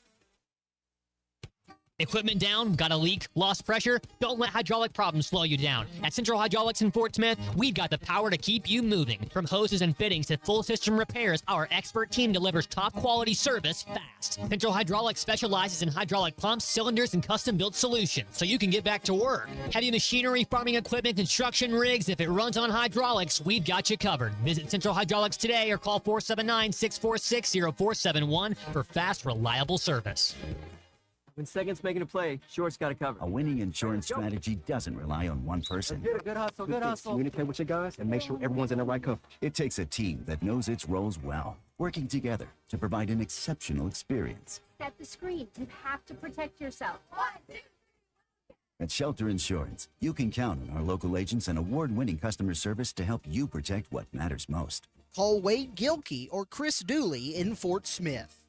Equipment down? Got a leak? Lost pressure? Don't let hydraulic problems slow you down. At Central Hydraulics in Fort Smith, we've got the power to keep you moving. From hoses and fittings to full system repairs, our expert team delivers top quality service fast. Central Hydraulics specializes in hydraulic pumps, cylinders, and custom-built solutions, so you can get back to work. Heavy machinery, farming equipment, construction rigs, if it runs on hydraulics, we've got you covered. Visit Central Hydraulics today or call 479-646-0471 for fast, reliable service. When second's making a play, short's got to cover. A winning insurance strategy doesn't rely on one person. Good hustle, good hustle. Communicate with your guys and make sure everyone's in the right coverage. It takes a team that knows its roles well, working together to provide an exceptional experience. Set the screen. You have to protect yourself. At Shelter Insurance, you can count on our local agents and award-winning customer service to help you protect what matters most. Call Wade Gilkey or Chris Dooley in Fort Smith.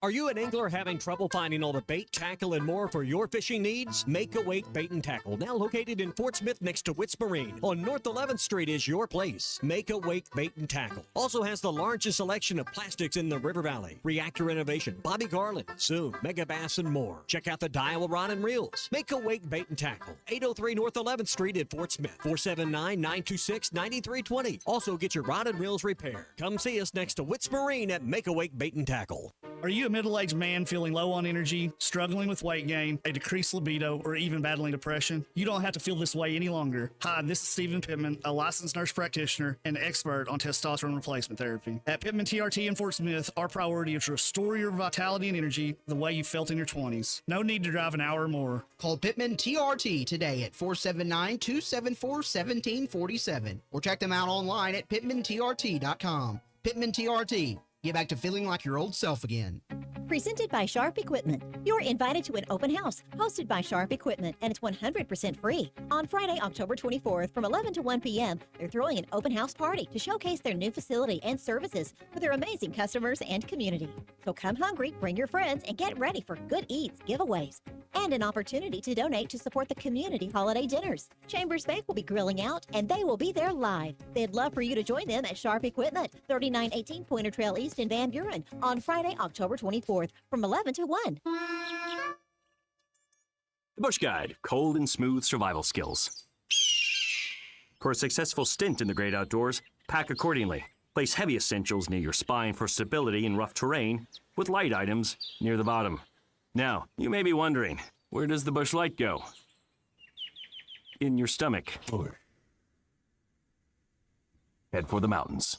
Are you an angler having trouble finding all the bait, tackle, and more for your fishing needs? Make a Wake Bait and Tackle, now located in Fort Smith next to Witts Marine on North 11th Street, is your place. Make a Wake Bait and Tackle also has the largest selection of plastics in the River Valley. Reactor Innovation, Bobby Garland, Zoom, Mega Bass, and more. Check out the Daiwa Rod and Reels. Make a Wake Bait and Tackle, 803 North 11th Street in Fort Smith, 479-926-9320. Also get your rod and reels repaired. Come see us next to Witts Marine at Make a Wake Bait and Tackle. Are you a middle-aged man feeling low on energy, struggling with weight gain, a decreased libido, or even battling depression? You don't have to feel this way any longer. Hi, this is Stephen Pittman, a licensed nurse practitioner and expert on testosterone replacement therapy. At Pittman TRT in Fort Smith, our priority is to restore your vitality and energy the way you felt in your 20s. No need to drive an hour or more. Call Pittman TRT today at 479-274-1747 or check them out online at pittmantrt.com. Pittman TRT. Get back to feeling like your old self again. Presented by Sharp Equipment. You're invited to an open house hosted by Sharp Equipment, and it's 100% free. On Friday, October 24th from 11 to 1 p.m., they're throwing an open house party to showcase their new facility and services for their amazing customers and community. So come hungry, bring your friends, and get ready for good eats, giveaways, and an opportunity to donate to support the community holiday dinners. Chambers Bake will be grilling out, and they will be there live. They'd love for you to join them at Sharp Equipment, 3918 Pointer Trail East in Van Buren, on Friday, October 24th from 11 to 1. The Bush Guide, cold and smooth survival skills. For a successful stint in the great outdoors, pack accordingly. Place heavy essentials near your spine for stability in rough terrain, with light items near the bottom. Now, you may be wondering, where does the Busch Light go? In your stomach. Head for the mountains.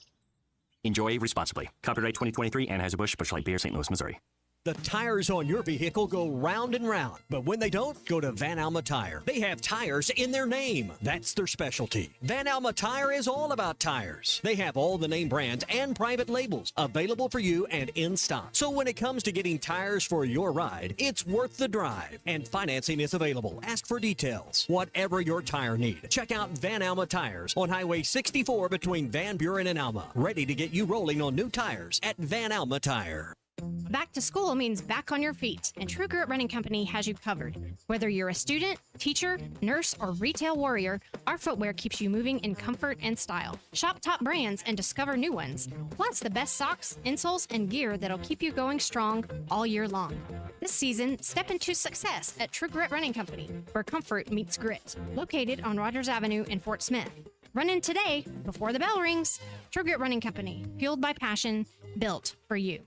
Enjoy responsibly. Copyright 2023, Anheuser-Busch, Busch Light Beer, St. Louis, Missouri. The tires on your vehicle go round and round, but when they don't, go to Van Alma Tire. They have tires in their name. That's their specialty. Van Alma Tire is all about tires. They have all the name brands and private labels available for you and in stock. So when it comes to getting tires for your ride, it's worth the drive, and financing is available. Ask for details. Whatever your tire need, check out Van Alma Tires on Highway 64 between Van Buren and Alma. Ready to get you rolling on new tires at Van Alma Tire. Back to school means back on your feet, and True Grit Running Company has you covered. Whether you're a student, teacher, nurse, or retail warrior, our footwear keeps you moving in comfort and style. Shop top brands and discover new ones. Plus, the best socks, insoles, and gear that'll keep you going strong all year long. This season, step into success at True Grit Running Company, where comfort meets grit. Located on Rogers Avenue in Fort Smith. Run in today before the bell rings. True Grit Running Company, fueled by passion, built for you.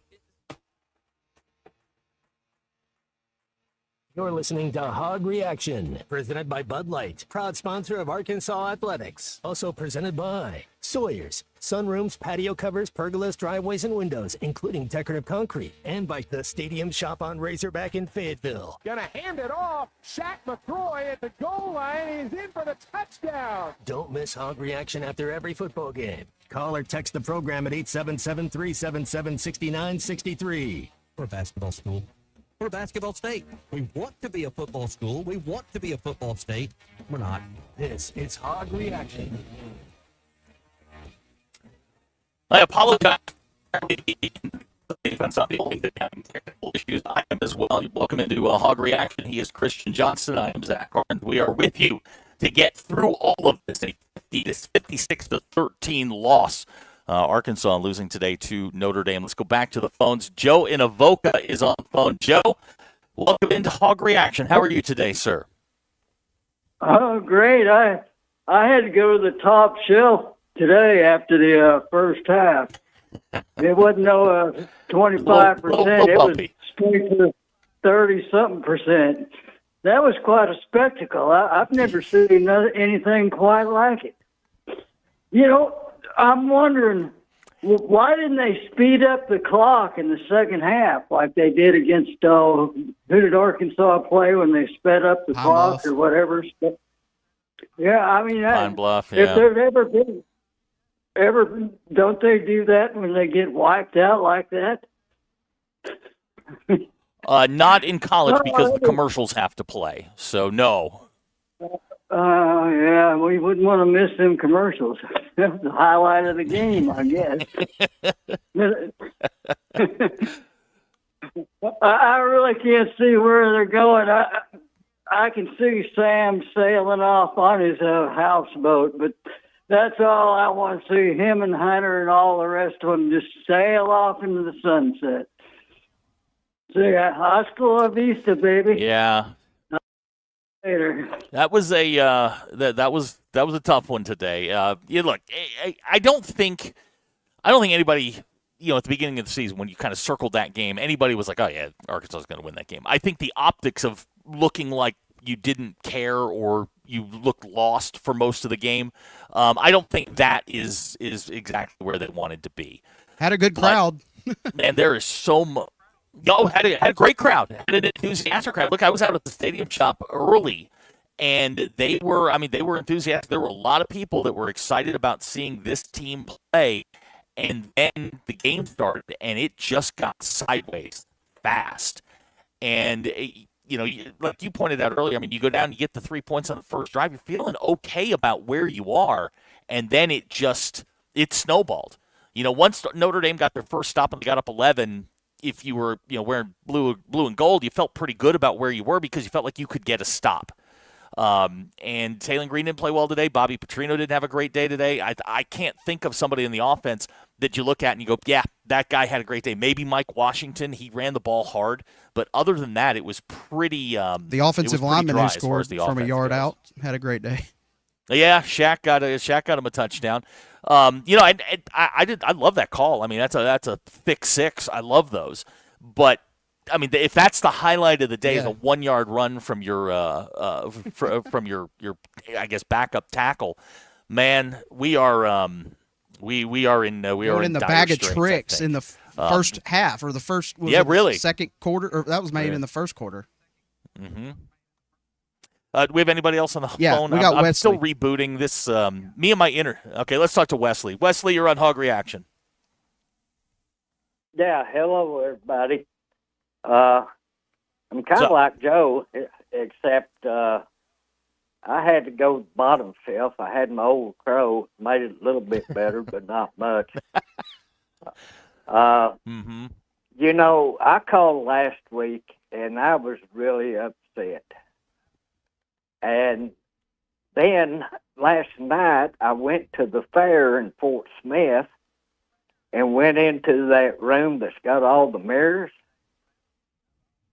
You're listening to Hog Reaction, presented by Bud Light, proud sponsor of Arkansas Athletics. Also presented by Sawyer's, sunrooms, patio covers, pergolas, driveways, and windows, including decorative concrete. And by the Stadium Shop on Razorback in Fayetteville. Gonna hand it off. Shaq McCroy at the goal line. He's in for the touchdown. Don't miss Hog Reaction after every football game. Call or text the program at 877-377-6963. For basketball school. We're a basketball state. We want to be a football school. We want to be a football state. We're not. This is Hog Reaction. I apologize. Defense on the only that having technical issues. I am as well. Welcome into Hog Reaction. He is Christian Johnson. I am Zach Carnes. We are with you to get through all of this. A 56-13 loss. Arkansas losing today to Notre Dame. Let's go back to the phones. Joe in Avoca is on the phone. Joe, welcome into Hog Reaction. How are you today, sir? Oh, great. I had to go to the top shelf today after the first half. It wasn't no 25%. It was straight to 30-something%. That was quite a spectacle. I've never seen anything quite like it. You know, I'm wondering, why didn't they speed up the clock in the second half like they did against, who did Arkansas play when they sped up the clock or whatever? Yeah, I mean, Pine Bluff, yeah. If there's ever, don't they do that when they get wiped out like that? Not in college because the commercials have to play, so no. Yeah, we wouldn't want to miss them commercials. That's the highlight of the game, I guess. I really can't see where they're going. I can see Sam sailing off on his houseboat, but that's all I want to see. Him and Hunter and all the rest of them just sail off into the sunset. See, hasta la vista, baby. Yeah. Later. That was a that was a tough one today. Look, I don't think anybody, at the beginning of the season when you kind of circled that game, anybody was like, oh yeah, Arkansas is going to win that game. I think the optics of looking like you didn't care or you looked lost for most of the game, I don't think that is exactly where they wanted to be. Had a good crowd. And there is so much. Had a great crowd. Had an enthusiastic crowd. Look, I was out at the Stadium Shop early, and they were enthusiastic. There were a lot of people that were excited about seeing this team play, and then the game started, and it just got sideways fast. And, like you pointed out earlier, you go down, you get the 3 points on the first drive, you're feeling okay about where you are, and then it snowballed. Once Notre Dame got their first stop and they got up 11, if you were, wearing blue and gold, you felt pretty good about where you were because you felt like you could get a stop. And Taylor Green didn't play well today. Bobby Petrino didn't have a great day today. I can't think of somebody in the offense that you look at and you go, yeah, that guy had a great day. Maybe Mike Washington. He ran the ball hard. But other than that, it was pretty the offensive lineman who scored from a yard out had a great day. Yeah, Shaq got him a touchdown. I love that call. I mean, that's a thick six. I love those. But I mean, if that's the highlight of the day, is a 1 yard run from your from your I guess backup tackle, man, we are in the dire bag of straits, tricks in the first half or the first second quarter, or that was maybe in the first quarter. Mm-hmm. Do we have anybody else on the phone? We got I'm Wesley. still rebooting this. Me and my inner. Okay, let's talk to Wesley. Wesley, you're on Hog Reaction. Yeah, hello everybody. I'm kind of like Joe, except I had to go bottom shelf. I had my old Crow, made it a little bit better, but not much. You know, I called last week, and I was really upset. And then last night, I went to the fair in Fort Smith and went into that room that's got all the mirrors.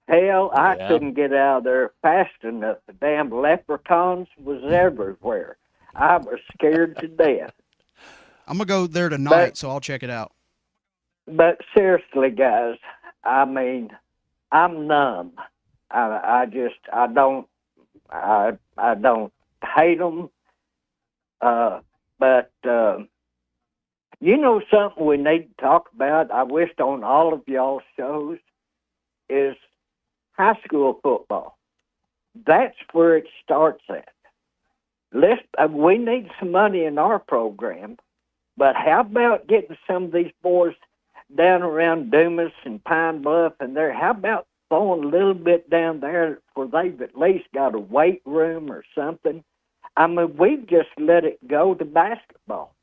Hell, I couldn't get out of there fast enough. The damn leprechauns was everywhere. I was scared to death. I'm going to go there tonight, so I'll check it out. But seriously, guys, I mean, I'm numb. I don't hate them. But you know something we need to talk about, I wished on all of y'all's shows, is high school football. That's where it starts at. We need some money in our program, but how about getting some of these boys down around Dumas and Pine Bluff and there? How about throwing a little bit down there where they've at least got a weight room or something? I mean, we've just let it go to basketball.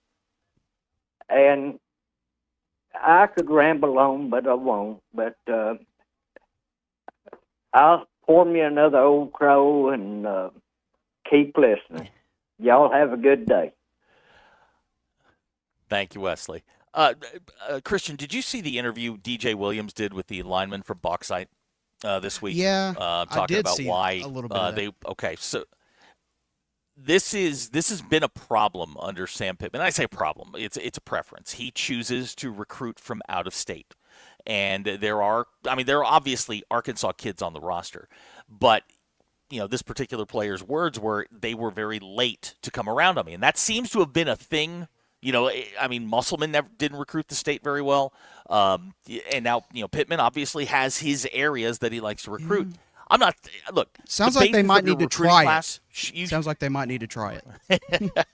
And I could ramble on, but I won't. But I'll pour me another Old Crow and keep listening. Y'all have a good day. Thank you, Wesley. Christian, did you see the interview DJ Williams did with the lineman from Bauxite this week? Yeah, talking I did about see why a little bit of that. So this has been a problem under Sam Pittman. I say problem; it's a preference. He chooses to recruit from out of state, and there are obviously Arkansas kids on the roster, but this particular player's words were they were very late to come around on me, and that seems to have been a thing. Musselman didn't recruit the state very well, and now Pittman obviously has his areas that he likes to recruit. I'm not look. Sounds like they might need to try class, it. Sounds like they might need to try it.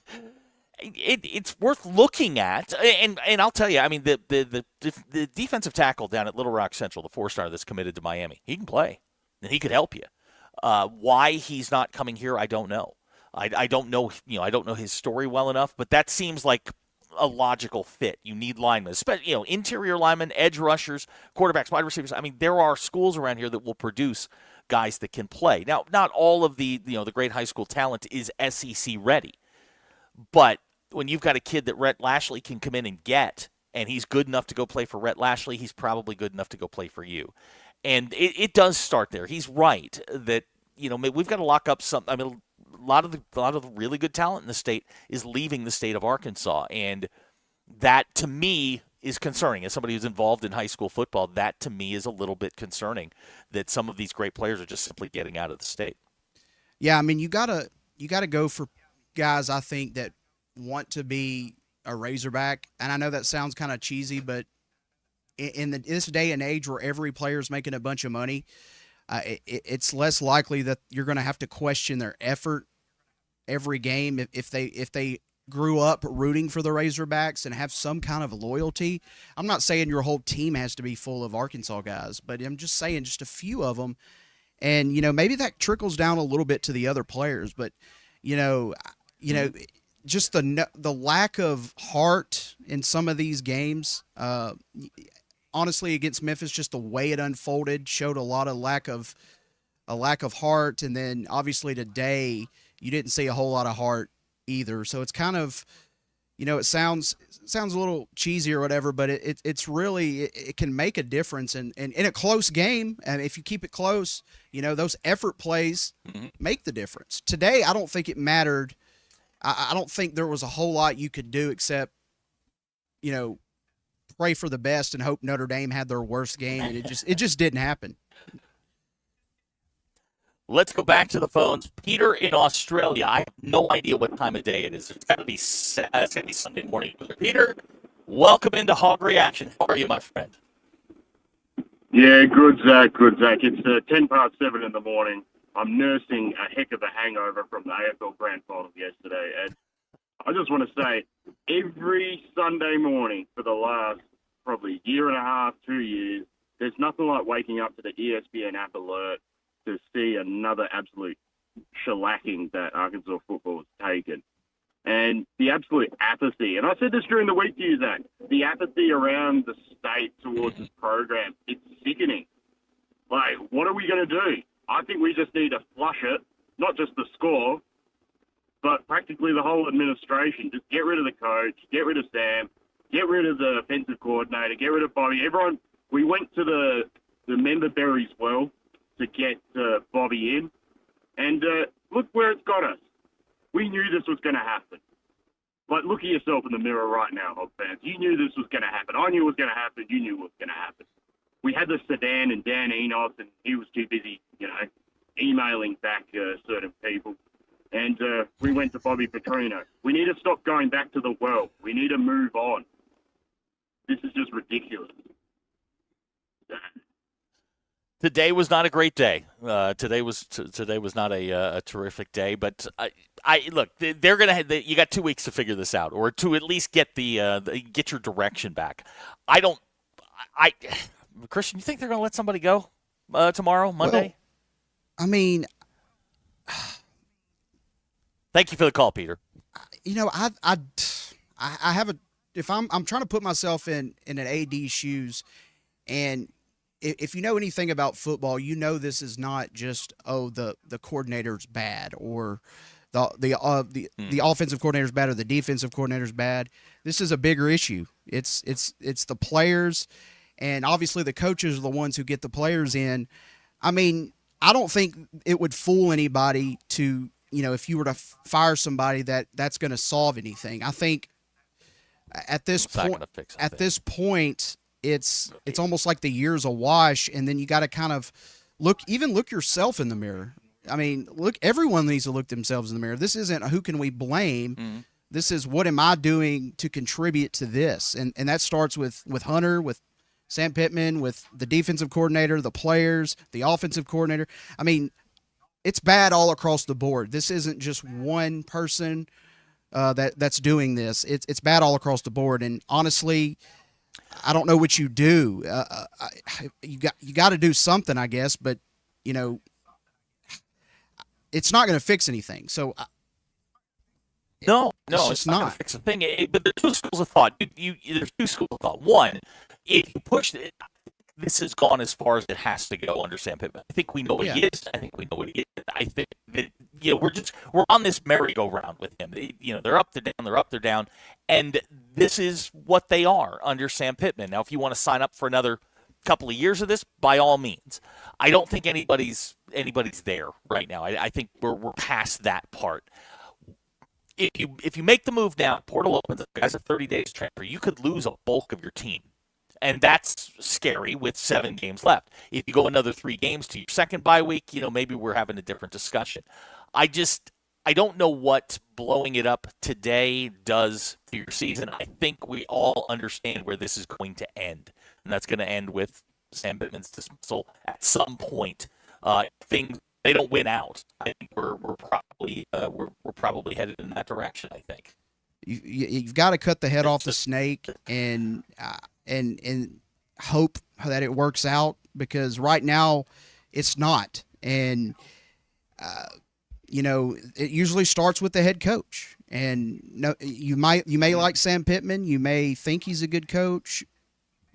It's worth looking at, and I'll tell you. I mean, the defensive tackle down at Little Rock Central, the 4-star that's committed to Miami, he can play, and he could help you. Why he's not coming here, I don't know. I don't know. I don't know his story well enough, but that seems like a logical fit. You need linemen, interior linemen, edge rushers, quarterbacks, wide receivers. I mean, there are schools around here that will produce guys that can play. Now, not all of the great high school talent is SEC ready, but when you've got a kid that Rhett Lashley can come in and get, and he's good enough to go play for Rhett Lashley, he's probably good enough to go play for you. And it does start there. He's right that we've got to lock up some. I mean, a lot of the really good talent in the state is leaving the state of Arkansas, and that to me is concerning. As somebody who's involved in high school football, that to me is a little bit concerning that some of these great players are just simply getting out of the state. Yeah, I mean, you gotta go for guys, I think, that want to be a Razorback, and I know that sounds kind of cheesy, but in this day and age where every player is making a bunch of money, it's less likely that you're going to have to question their effort every game if they grew up rooting for the Razorbacks and have some kind of loyalty. I'm not saying your whole team has to be full of Arkansas guys, but I'm just saying just a few of them. And, maybe that trickles down a little bit to the other players, but, just the lack of heart in some of these games, honestly, against Memphis, just the way it unfolded showed a lot of lack of heart. And then obviously today you didn't see a whole lot of heart either. So it's kind of, it sounds a little cheesy or whatever, but it's really, it can make a difference. And in a close game, and if you keep it close, those effort plays make the difference. Today, I don't think it mattered. I don't think there was a whole lot you could do except, pray for the best and hope Notre Dame had their worst game, and it just didn't happen. Let's go back to the phones. Peter in Australia. I have no idea what time of day it is. It's got to be Sunday morning. Peter, welcome into Hog Reaction. How are you, my friend? Yeah, good, Zach. Good, Zach. It's 7:10 in the morning. I'm nursing a heck of a hangover from the AFL Grand Final yesterday, and I just want to say, every Sunday morning for the last probably year and a half, 2 years, there's nothing like waking up to the ESPN app alert to see another absolute shellacking that Arkansas football has taken. And the absolute apathy, and I said this during the week to you, Zach, the apathy around the state towards this program, it's sickening. Like, what are we going to do? I think we just need to flush it, not just the score, but practically the whole administration. Just get rid of the coach, get rid of Sam, get rid of the offensive coordinator, get rid of Bobby. Everyone, we went to the member berries well to get Bobby in, and look where it's got us. We knew this was going to happen. But look at yourself in the mirror right now, Hog fans. You knew this was going to happen. I knew it was going to happen. You knew it was going to happen. We had the sedan and Dan Enos, and he was too busy, emailing back certain people. And we went to Bobby Petrino. We need to stop going back to the well. We need to move on. This is just ridiculous. Today was not a great day. Today was not a terrific day. But I look, they're gonna. You got 2 weeks to figure this out, or to at least get get your direction back. Christian, you think they're gonna let somebody go tomorrow, Monday? Well, I mean, thank you for the call, Peter. I have a. If I'm trying to put myself in an AD's shoes, and if you know anything about football, this is not just the coordinator's bad or the offensive coordinator's bad or the defensive coordinator's bad. This is a bigger issue. It's the players, and obviously the coaches are the ones who get the players in. I mean, I don't think it would fool anybody to, if you were to fire somebody that's going to solve anything. I think at this point, it's almost like the year's a wash, and then you got to kind of look yourself in the mirror. I mean, everyone needs to look themselves in the mirror. This isn't who can we blame. Mm-hmm. This is what am I doing to contribute to this? And that starts with Hunter, with Sam Pittman, with the defensive coordinator, the players, the offensive coordinator. I mean, it's bad all across the board. This isn't just one person that's doing this. It's bad all across the board. And honestly, I don't know what you do. You got to do something, I guess, but it's not going to fix anything. So no, it's not going to fix a thing. But there's two schools of thought. There's two schools of thought. One, if you push it, this has gone as far as it has to go under Sam Pittman. I think we know what he is. I think we know what he is. I think that we're on this merry-go-round with him. They're up, they're down, they're up, they're down, and this is what they are under Sam Pittman. Now, if you want to sign up for another couple of years of this, by all means. I don't think anybody's there right now. I think we're past that part. If you make the move now, portal opens up, guys, a 30 days transfer, you could lose a bulk of your team. And that's scary with 7 games left. If you go another 3 games to your second bye week, maybe we're having a different discussion. I don't know what blowing it up today does to your season. I think we all understand where this is going to end. And that's going to end with Sam Pittman's dismissal at some point. They don't win out. I think we're probably headed in that direction, I think. You've got to cut the head off the snake and hope that it works out, because right now it's not. And it usually starts with the head coach. And you may like Sam Pittman, you may think he's a good coach,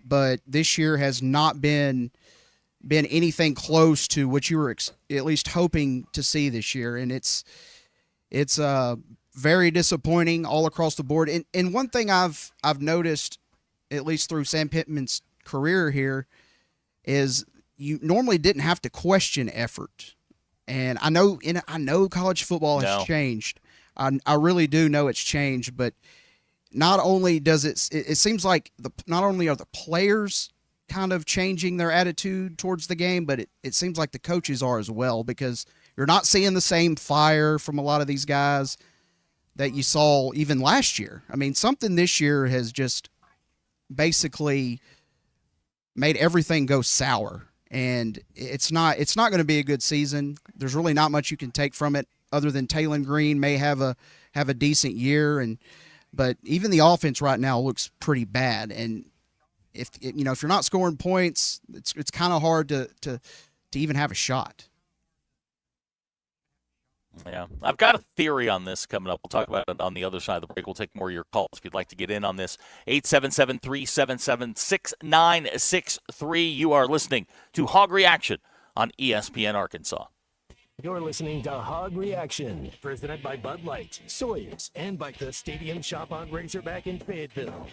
but this year has not been anything close to what you were at least hoping to see this year. And it's very disappointing all across the board. And one thing I've noticed, at least through Sam Pittman's career here, is you normally didn't have to question effort. And I know college football has changed. I really do know it's changed, but not only does it seems like not only are the players kind of changing their attitude towards the game, but it seems like the coaches are as well, because you're not seeing the same fire from a lot of these guys that you saw even last year. I mean, something this year has just basically made everything go sour, and it's not going to be a good season. There's really not much you can take from it other than Taylon Green may have a decent year, but even the offense right now looks pretty bad. And if you're not scoring points, it's kind of hard to even have a shot. Yeah, I've got a theory on this coming up. We'll talk about it on the other side of the break. We'll take more of your calls if you'd like to get in on this. 877-377-6963. You are listening to Hog Reaction on ESPN Arkansas. You're listening to Hog Reaction, presented by Bud Light, Sawyers, and by the Stadium Shop on Razorback in Fayetteville.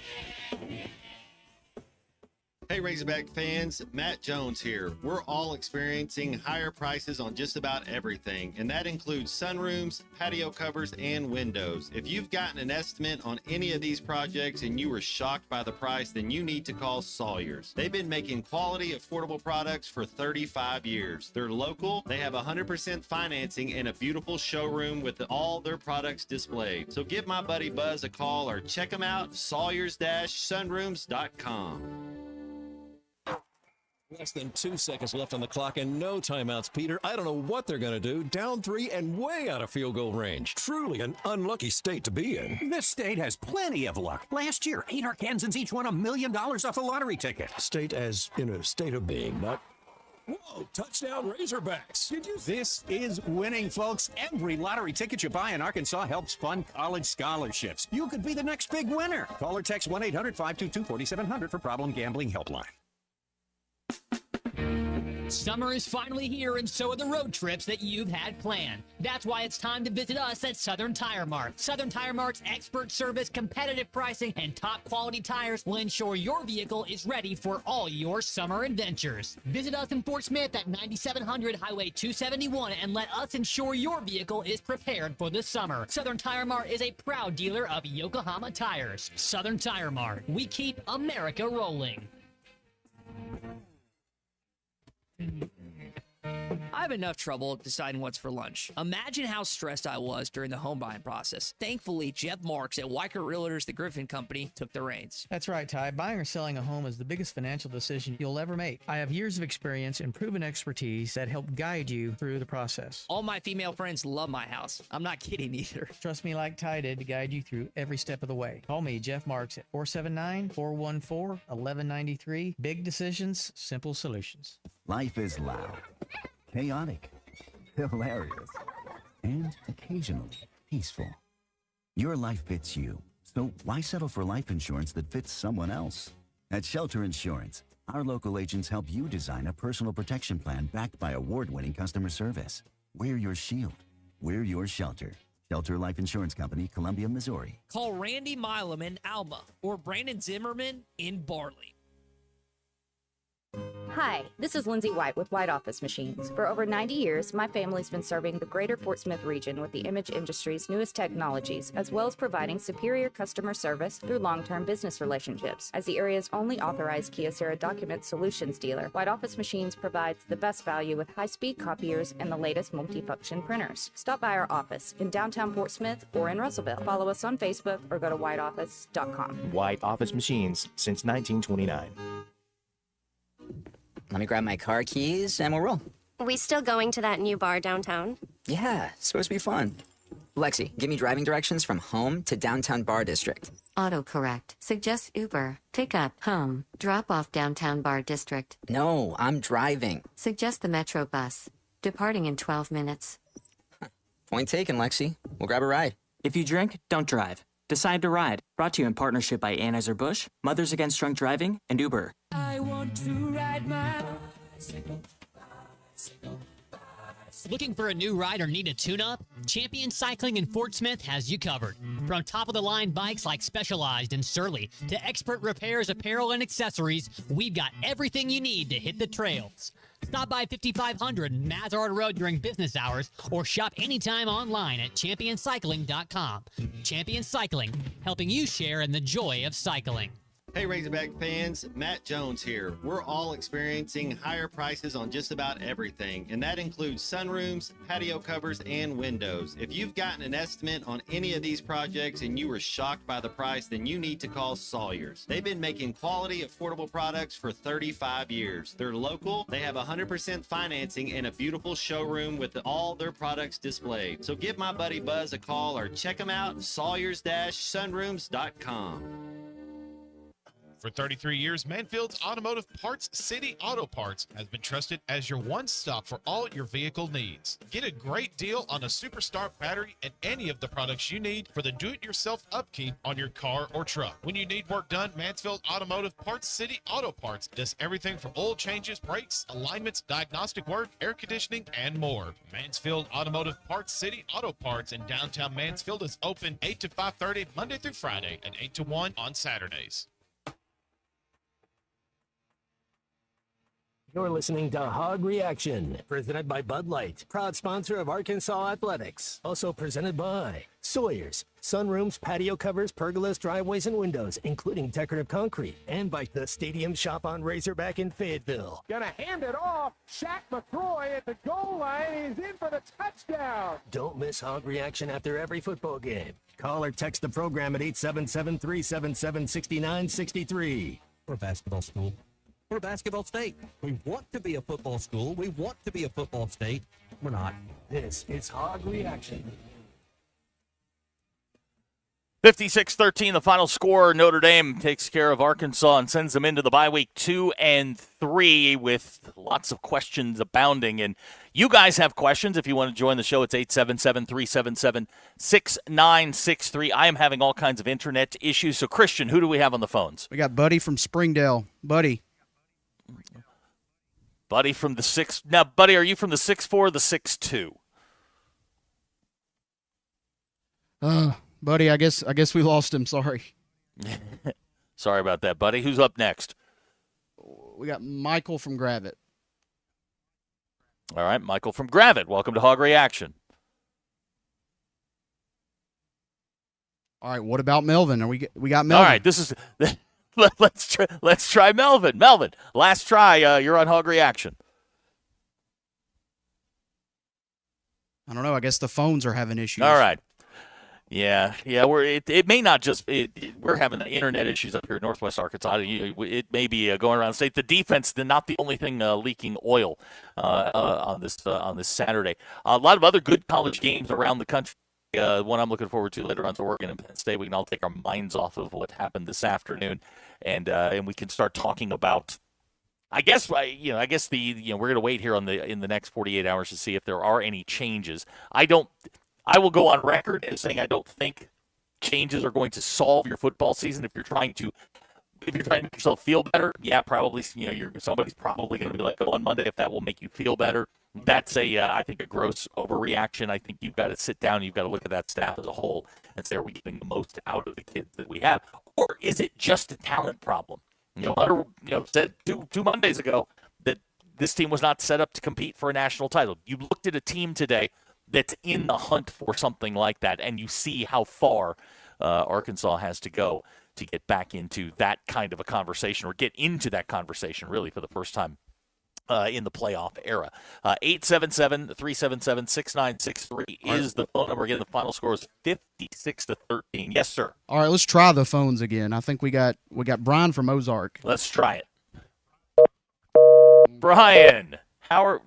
Hey Razorback fans, Matt Jones here. We're all experiencing higher prices on just about everything, and that includes sunrooms, patio covers, and windows. If you've gotten an estimate on any of these projects and you were shocked by the price, then you need to call Sawyers. They've been making quality, affordable products for 35 years. They're local, they have 100% financing, and a beautiful showroom with all their products displayed. So give my buddy Buzz a call or check them out, sawyers-sunrooms.com. Less than 2 seconds left on the clock and no timeouts, Peter. I don't know what they're going to do. Down 3 and way out of field goal range. Truly an unlucky state to be in. This state has plenty of luck. Last year, 8 Arkansans each won $1 million off a lottery ticket. State as in a state of being, not... Whoa, touchdown Razorbacks. This is winning, folks. Every lottery ticket you buy in Arkansas helps fund college scholarships. You could be the next big winner. Call or text 1-800-522-4700 for Problem Gambling Helpline. Summer is finally here, and so are the road trips that you've had planned. That's why it's time to visit us at Southern Tire Mart. Southern Tire Mart's expert service, competitive pricing, and top quality tires will ensure your vehicle is ready for all your summer adventures. Visit us in Fort Smith at 9700 Highway 271 and let us ensure your vehicle is prepared for the summer. Southern Tire Mart is a proud dealer of Yokohama tires. Southern Tire Mart. We keep America rolling. I have enough trouble deciding what's for lunch. Imagine how stressed I was during the home buying process. Thankfully, Jeff Marks at Weicker Realtors, the Griffin Company, took the reins. That's right, Ty. Buying or selling a home is the biggest financial decision you'll ever make. I have years of experience and proven expertise that help guide you through the process. All my female friends love my house. I'm not kidding either. Trust me like Ty did to guide you through every step of the way. Call me, Jeff Marks, at 479-414-1193. Big decisions, simple solutions. Life is loud, chaotic, hilarious, and occasionally peaceful. Your life fits you, so why settle for life insurance that fits someone else? At Shelter Insurance, our local agents help you design a personal protection plan backed by award-winning customer service. We're your shield. We're your shelter. Shelter Life Insurance Company, Columbia, Missouri. Call Randy Milam in Alma or Brandon Zimmerman in Barley. Hi, this is Lindsay White with White Office Machines. For over 90 years, my family's been serving the greater Fort Smith region with the image industry's newest technologies, as well as providing superior customer service through long-term business relationships. As the area's only authorized Kyocera document solutions dealer, White Office Machines provides the best value with high-speed copiers and the latest multifunction printers. Stop by our office in downtown Fort Smith or in Russellville. Follow us on Facebook or go to whiteoffice.com. White Office Machines since 1929. Let me grab my car keys and we'll roll. We still going to that new bar downtown? Yeah, it's supposed to be fun. Lexi, give me driving directions from home to downtown Bar District. Autocorrect. Suggest Uber. Pick up. Home. Drop off downtown Bar District. No, I'm driving. Suggest the Metro bus. Departing in 12 minutes. Point taken, Lexi. We'll grab a ride. If you drink, don't drive. Decide to ride. Brought to you in partnership by Anheuser-Busch, Mothers Against Drunk Driving, and Uber. I want to ride my bicycle. Looking for a new ride or need a tune-up? Champion Cycling in Fort Smith has you covered. From top-of-the-line bikes like Specialized and Surly to expert repairs, apparel, and accessories, we've got everything you need to hit the trails. Stop by 5500 Mazard Road during business hours or shop anytime online at championcycling.com. Champion Cycling, helping you share in the joy of cycling. Hey Razorback fans, Matt Jones here. We're all experiencing higher prices on just about everything, and that includes sunrooms, patio covers, and windows. If you've gotten an estimate on any of these projects and you were shocked by the price, then you need to call Sawyers. They've been making quality, affordable products for 35 years. They're local, they have 100% financing, and a beautiful showroom with all their products displayed. So give my buddy Buzz a call or check them out, sawyers-sunrooms.com. For 33 years, Manfield's Automotive Parts City Auto Parts has been trusted as your one-stop for all your vehicle needs. Get a great deal on a Superstar battery and any of the products you need for the do-it-yourself upkeep on your car or truck. When you need work done, Mansfield Automotive Parts City Auto Parts does everything from oil changes, brakes, alignments, diagnostic work, air conditioning, and more. Mansfield Automotive Parts City Auto Parts in downtown Mansfield is open 8 to 5:30 Monday through Friday and 8 to 1 on Saturdays. You're listening to Hog Reaction, presented by Bud Light, proud sponsor of Arkansas Athletics. Also presented by Sawyers, sunrooms, patio covers, pergolas, driveways, and windows, including decorative concrete. And by the Stadium Shop on Razorback in Fayetteville. Gonna hand it off. Shaq McCroy at the goal line. He's in for the touchdown. Don't miss Hog Reaction after every football game. Call or text the program at 877-377-6963. We're a basketball school. We're a basketball state. We want to be a football school. We want to be a football state. We're not. This is Hog Reaction. 56-13, the final score. Notre Dame takes care of Arkansas and sends them into the bye week 2 and 3 with lots of questions abounding. And you guys have questions. If you want to join the show, it's 877-377-6963. I am having all kinds of internet issues. So, Christian, who do we have on the phones? We got Buddy from Springdale. Buddy. Buddy from the 6. Now, Buddy, are you from the 6'4" or the 6'2"? Buddy, I guess we lost him. Sorry. Sorry about that, Buddy. Who's up next? We got Michael from Gravette. All right, Michael from Gravette. Welcome to Hog Reaction. All right, what about Melvin? We got Melvin. All right, this is let's try Melvin. Melvin, last try. You're on Hog Reaction. I don't know. I guess the phones are having issues. All right. Yeah. It may not just we're having internet issues up here in Northwest Arkansas. It may be going around the state. The defense, not the only thing leaking oil on this Saturday. A lot of other good college games around the country. One I'm looking forward to later on is Oregon and Penn State. We can all take our minds off of what happened this afternoon, and we can start talking about. I guess we're going to wait here in the next 48 hours to see if there are any changes. I will go on record as saying I don't think changes are going to solve your football season. If you're trying to make yourself feel better, yeah, probably. Somebody's probably going to be like, "Oh, on Monday," if that will make you feel better. That's I think a gross overreaction. I think you've got to sit down. You've got to look at that staff as a whole and say, are we getting the most out of the kids that we have, or is it just a talent problem? Hunter, said two Mondays ago that this team was not set up to compete for a national title. You looked at a team today that's in the hunt for something like that, and you see how far Arkansas has to go to get back into that kind of a conversation, or get into that conversation really for the first time in the playoff era. 877-377-6963 is the phone number. Again, the final score is 56-13. Yes, sir. All right, let's try the phones again. I think we got Brian from Ozark. Let's try it. Brian, how are...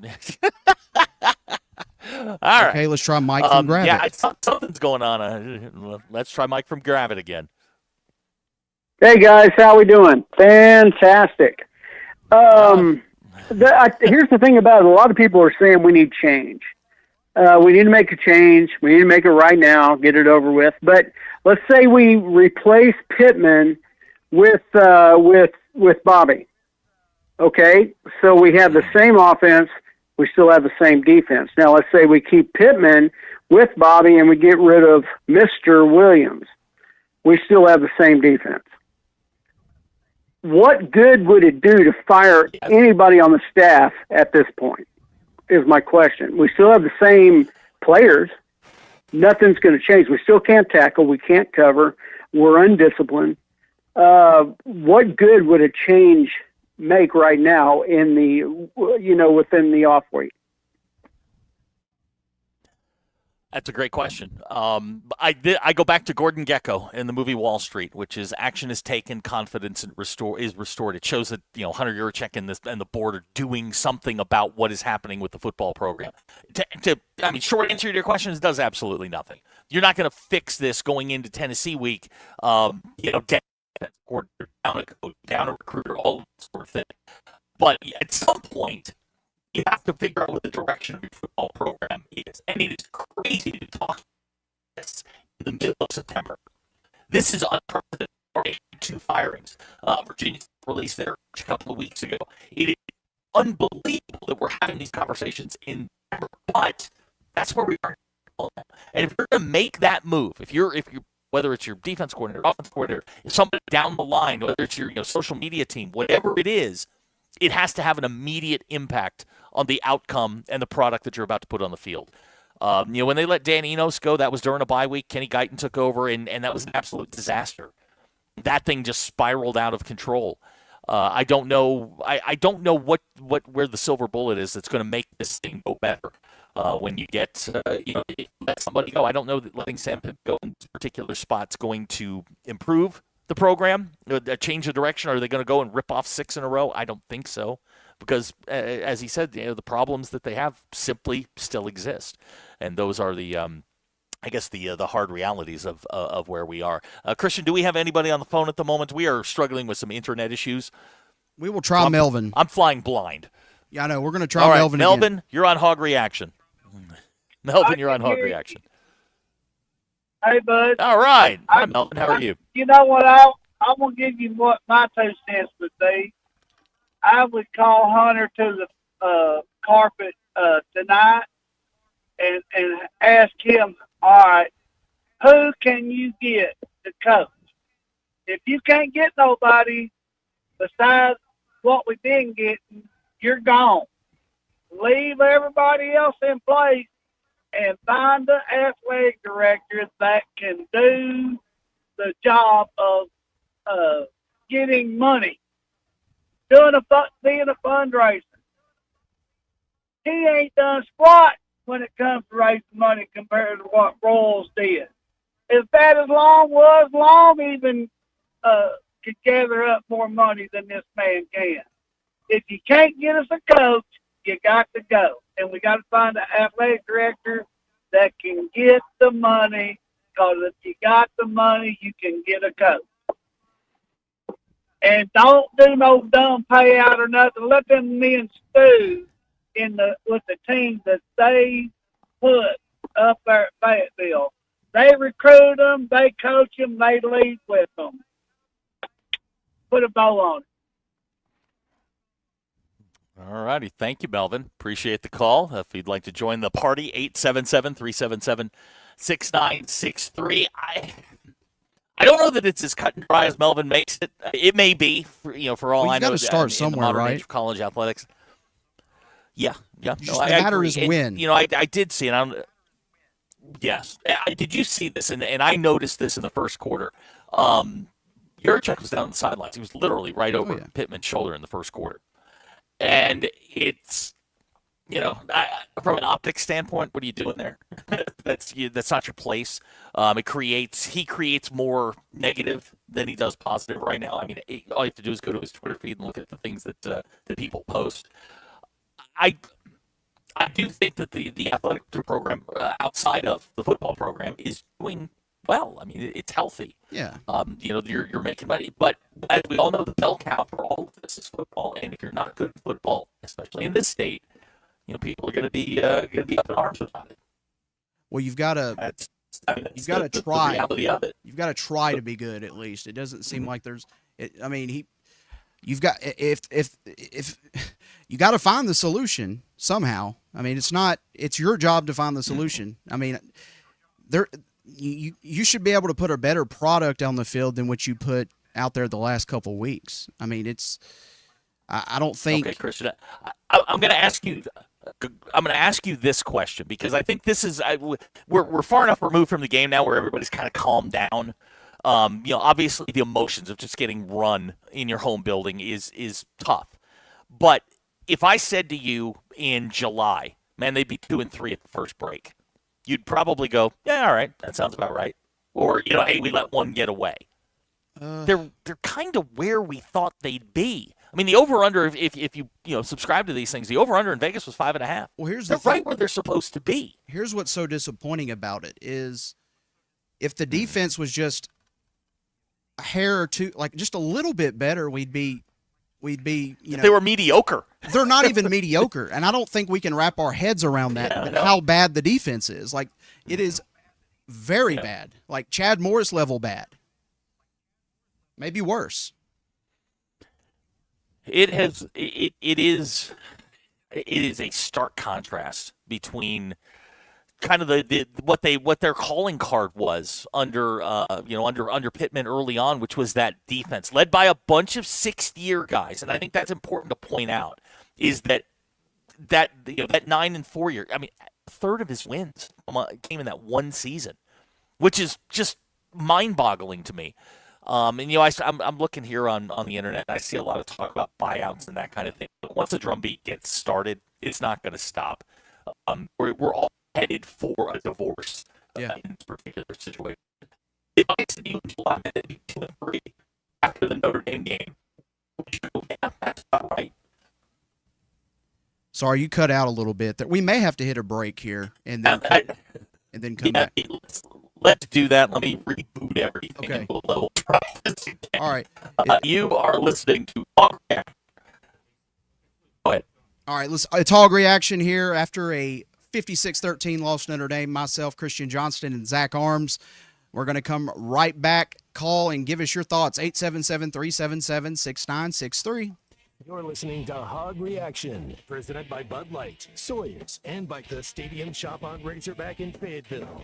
All right. Okay, let's try Mike from Gravette. Yeah, something's going on. Let's try Mike from Gravette again. Hey, guys, how we doing? Fantastic. Here's the thing about it. A lot of people are saying we need change. We need to make a change. We need to make it right now, get it over with. But let's say we replace Pittman with Bobby. Okay, so we have the same offense. We still have the same defense. Now, let's say we keep Pittman with Bobby and we get rid of Mr. Williams. We still have the same defense. what good would it do to fire anybody on the staff at this point is my question. We still have the same players. Nothing's going to change. We still can't tackle. We can't cover. We're undisciplined. What good would a change make right now in the, within the off week? That's a great question. I go back to Gordon Gekko in the movie Wall Street, which is action is taken, confidence is restored. It shows that Hunter Yurachek and the board are doing something about what is happening with the football program. Short answer to your question is it does absolutely nothing. You're not going to fix this going into Tennessee week. Down a recruiter, all sort of thing. But at some point, you have to figure out what the direction of your football program is. And it is crazy to talk about this in the middle of September. This is unprecedented. 2 firings. Virginia released their a couple of weeks ago. It is unbelievable that we're having these conversations in September, but that's where we are. And if you're going to make that move, if you're whether it's your defense coordinator, offense coordinator, if somebody down the line, whether it's your social media team, whatever it is, it has to have an immediate impact on the outcome and the product that you're about to put on the field. When they let Dan Enos go, that was during a bye week. Kenny Guyton took over, and that was an absolute disaster. That thing just spiraled out of control. I don't know. I don't know where the silver bullet is that's going to make this thing go better. When you get let somebody go, I don't know that letting Sam Pitt go in particular spots going to improve the program, change the direction. Are they going to go and rip off 6 in a row? I don't think so, because as he said, the problems that they have simply still exist, and those are the the hard realities of where we are. Christian, do we have anybody on the phone at the moment? We are struggling with some internet issues. We will try Melvin. I'm flying blind. Yeah, I know. We're going to try All right, Melvin. Melvin, again. you're on Hog Reaction. Melvin, you're on Hog Reaction. Hey, bud. All right. Hi, Melvin. How are you? You know what? I'm going to give you what my 2 cents would be. I would call Hunter to the carpet tonight and ask him, all right, who can you get to coach? If you can't get nobody besides what we've been getting, you're gone. Leave everybody else in place and find the athletic director that can do the job of getting money, being a fundraiser. He ain't done squat when it comes to raising money compared to what Royals did. As bad as Long even could gather up more money than this man can. If you can't get us a coach, you got to go. And we got to find an athletic director that can get the money, because if you got the money, you can get a coach. And don't do no dumb payout or nothing. Let them men stew with the team that they put up there at Fayetteville. They recruit them, they coach them, they lead with them. Put a bow on it. All righty. Thank you, Melvin. Appreciate the call. If you'd like to join the party, 877-377-6963. I don't know that it's as cut and dry as Melvin makes it. It may be, for all I know. You've got to start somewhere, right? Age of college athletics. Yeah. No, the matter is when. I did see it. Yes. Did you see this? And I noticed this in the first quarter. Yurachek was down the sidelines. He was literally right over Pittman's shoulder in the first quarter. And it's, from an optics standpoint, what are you doing there? That's not your place. He creates more negative than he does positive right now. I mean, all you have to do is go to his Twitter feed and look at the things that people post. I do think that the athletic program outside of the football program is doing well. I mean, it's healthy. Yeah. You're making money, but as we all know, the bell cow for all of this is football. And if you're not good at football, especially in this state, people are going to be up in arms about it. Well, you've got to try. The reality of it. You've got to try to be good at least. It doesn't seem like there's. You've got if you got to find the solution somehow. I mean, it's your job to find the solution. I mean, you should be able to put a better product on the field than what you put out there the last couple of weeks. I mean, I don't think. Okay, Christian, I'm going to ask you. I'm going to ask you this question because I think this is we're far enough removed from the game now where everybody's kind of calmed down. Obviously the emotions of just getting run in your home building is tough. But if I said to you in July, man, they'd be 2-3 at the first break, you'd probably go, yeah, all right, that sounds about right. Or hey, we let one get away. They're kind of where we thought they'd be. I mean, the over/under, if you subscribe to these things, the over/under in Vegas was 5.5. Well, here's they're right where they're supposed to be. Here's what's so disappointing about it is, if the defense was just a hair or two, like just a little bit better, we'd be. They were mediocre. They're not even mediocre, and I don't think we can wrap our heads around that. How bad the defense is. Like, it is very bad, like Chad Morris level bad. Maybe worse. It is a stark contrast between kind of what their calling card was under Pittman early on, which was that defense led by a bunch of sixth-year guys, and I think that's important to point out is that 9 and 4 year. I mean, a third of his wins came in that one season, which is just mind-boggling to me. I'm looking here on the internet. I see a lot of talk about buyouts and that kind of thing. But once the drumbeat gets started, it's not going to stop. We're all headed for a divorce in this particular situation. If I said you in July that it'd be 2-3 after the Notre Dame game, that's about right. Sorry, you cut out a little bit. We may have to hit a break here and then come back. Let's do that. Let me reboot everything. Okay. And we'll level try this again. All right. You are listening to Hog Reaction. Go ahead. All right. It's Hog Reaction here after a 56-13 loss to Notre Dame. Myself, Christian Johnston, and Zach Arms. We're going to come right back. Call and give us your thoughts. 877-377-6963. You're listening to Hog Reaction, presented by Bud Light, Sawyers, and by the Stadium Shop on Razorback in Fayetteville.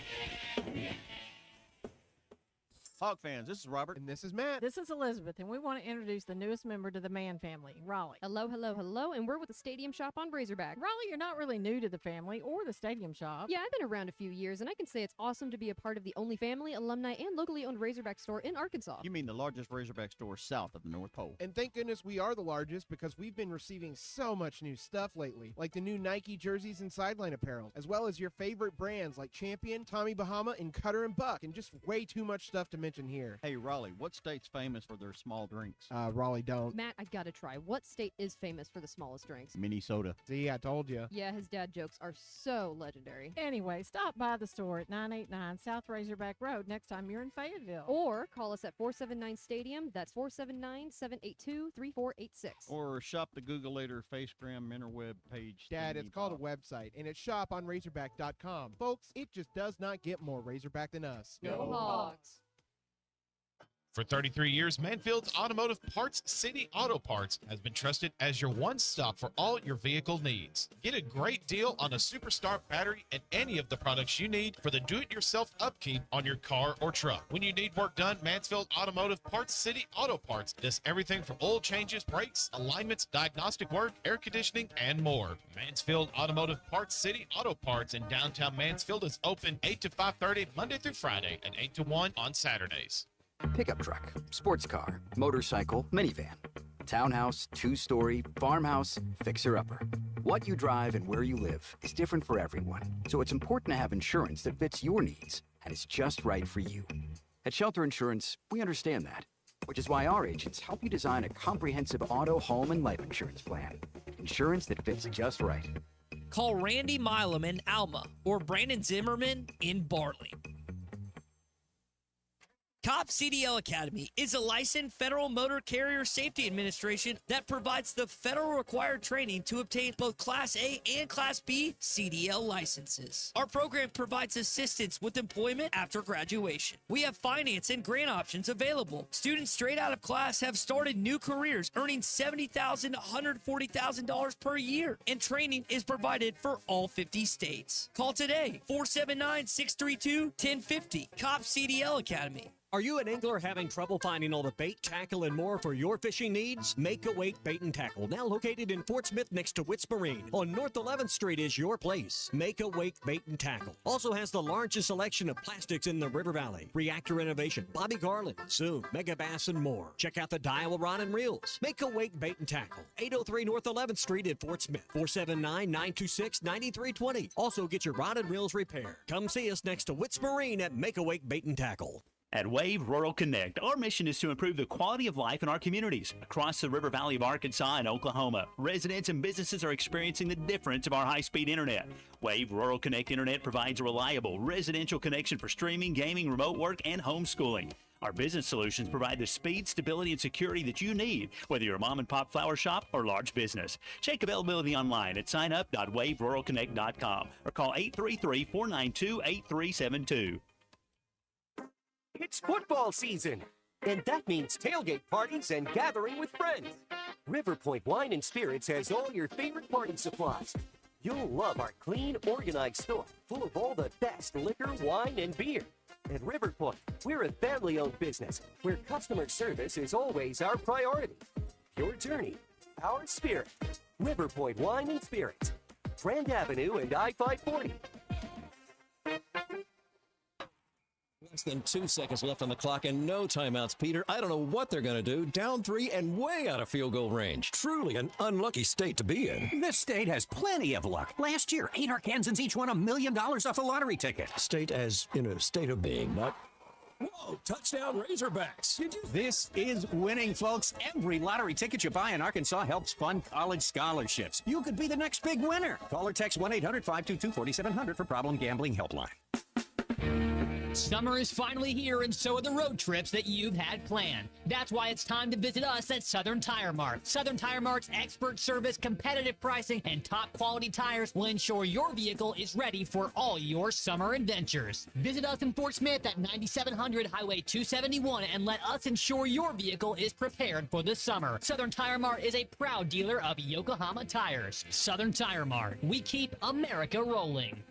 Hog fans, this is Robert. And this is Matt. This is Elizabeth, and we want to introduce the newest member to the Man family, Raleigh. Hello, hello, hello, and we're with the Stadium Shop on Razorback. Raleigh, you're not really new to the family or the Stadium Shop. Yeah, I've been around a few years, and I can say it's awesome to be a part of the only family, alumni, and locally owned Razorback store in Arkansas. You mean the largest Razorback store south of the North Pole. And thank goodness we are the largest because we've been receiving so much new stuff lately, like the new Nike jerseys and sideline apparel, as well as your favorite brands like Champion, Tommy Bahama, and Cutter and Buck, and just way too much stuff to mention here. Hey, Raleigh, what state's famous for their small drinks? Raleigh don't. Matt, I gotta try. What state is famous for the smallest drinks? Minnesota. See, I told you. Yeah, his dad jokes are so legendary. Anyway, stop by the store at 989 South Razorback Road next time you're in Fayetteville. Or call us at 479 Stadium. That's 479-782-3486. Or shop the Googleator Facegram interweb page. Dad, it's called a website, and it's shoponrazorback.com. Folks, it just does not get more Razorback than us. Go Hogs! For 33 years, Manfield's Automotive Parts City Auto Parts has been trusted as your one-stop for all your vehicle needs. Get a great deal on a Superstar battery and any of the products you need for the do-it-yourself upkeep on your car or truck. When you need work done, Mansfield Automotive Parts City Auto Parts does everything from oil changes, brakes, alignments, diagnostic work, air conditioning, and more. Mansfield Automotive Parts City Auto Parts in downtown Mansfield is open 8 to 5:30 Monday through Friday and 8 to 1 on Saturdays. Pickup truck, sports car, motorcycle, minivan, townhouse, two-story, farmhouse, fixer-upper. What you drive and where you live is different for everyone, so it's important to have insurance that fits your needs and is just right for you. At Shelter Insurance, we understand that, which is why our agents help you design a comprehensive auto, home, and life insurance plan. Insurance that fits just right. Call Randy Milam in Alma or Brandon Zimmerman in Bartley. COP CDL Academy is a licensed Federal Motor Carrier Safety Administration that provides the federal required training to obtain both Class A and Class B CDL licenses. Our program provides assistance with employment after graduation. We have finance and grant options available. Students straight out of class have started new careers earning $70,000 to $140,000 per year, and training is provided for all 50 states. Call today, 479-632-1050, COP CDL Academy. Are you an angler having trouble finding all the bait, tackle, and more for your fishing needs? Make Awake Bait and Tackle, now located in Fort Smith next to Witts Marine on North 11th Street, is your place. Make Awake Bait and Tackle also has the largest selection of plastics in the River Valley. Reactor Innovation, Bobby Garland, Zoom, Mega Bass, and more. Check out the Daiwa Rod and Reels. Make Awake Bait and Tackle, 803 North 11th Street in Fort Smith, 479-926-9320. Also get your rod and reels repaired. Come see us next to Witts Marine at Make Awake Bait and Tackle. At Wave Rural Connect, our mission is to improve the quality of life in our communities. Across the River Valley of Arkansas and Oklahoma, residents and businesses are experiencing the difference of our high-speed internet. Wave Rural Connect Internet provides a reliable residential connection for streaming, gaming, remote work, and homeschooling. Our business solutions provide the speed, stability, and security that you need, whether you're a mom-and-pop flower shop or large business. Check availability online at signup.waveruralconnect.com or call 833-492-8372. It's football season, and that means tailgate parties and gathering with friends. River Point Wine and Spirits has all your favorite party supplies. You'll love our clean, organized store full of all the best liquor, wine, and beer. At River Point, we're a family-owned business where customer service is always our priority. Your journey, our spirit. River Point Wine and Spirits, Grand Avenue and I-540. Less than 2 seconds left on the clock and no timeouts, Peter. I don't know what they're going to do. Down 3 and way out of field goal range. Truly an unlucky state to be in. This state has plenty of luck. Last year, 8 Arkansans each won $1 million off a lottery ticket. State as in a state of being, not... Whoa, touchdown Razorbacks. This is winning, folks. Every lottery ticket you buy in Arkansas helps fund college scholarships. You could be the next big winner. Call or text 1-800-522-4700 for Problem Gambling Helpline. Summer is finally here, and so are the road trips that you've had planned. That's why it's time to visit us at Southern Tire Mart. Southern Tire Mart's expert service, competitive pricing, and top quality tires will ensure your vehicle is ready for all your summer adventures. Visit us in Fort Smith at 9700 Highway 271 and let us ensure your vehicle is prepared for the summer. Southern Tire Mart is a proud dealer of Yokohama tires. Southern Tire Mart. We keep America rolling.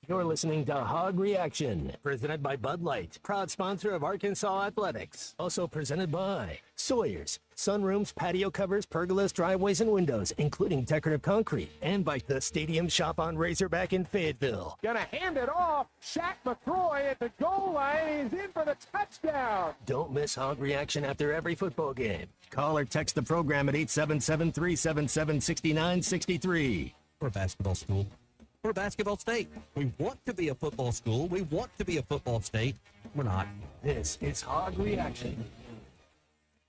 You're listening to Hog Reaction, presented by Bud Light, proud sponsor of Arkansas Athletics. Also presented by Sawyer's, sunrooms, patio covers, pergolas, driveways, and windows, including decorative concrete. And by the Stadium Shop on Razorback in Fayetteville. Gonna hand it off. Shaq McCroy at the goal line. He's in for the touchdown. Don't miss Hog Reaction after every football game. Call or text the program at 877-377-6963. We're a basketball school. We're a basketball state. We want to be a football school. We want to be a football state. We're not. This is Hog Reaction.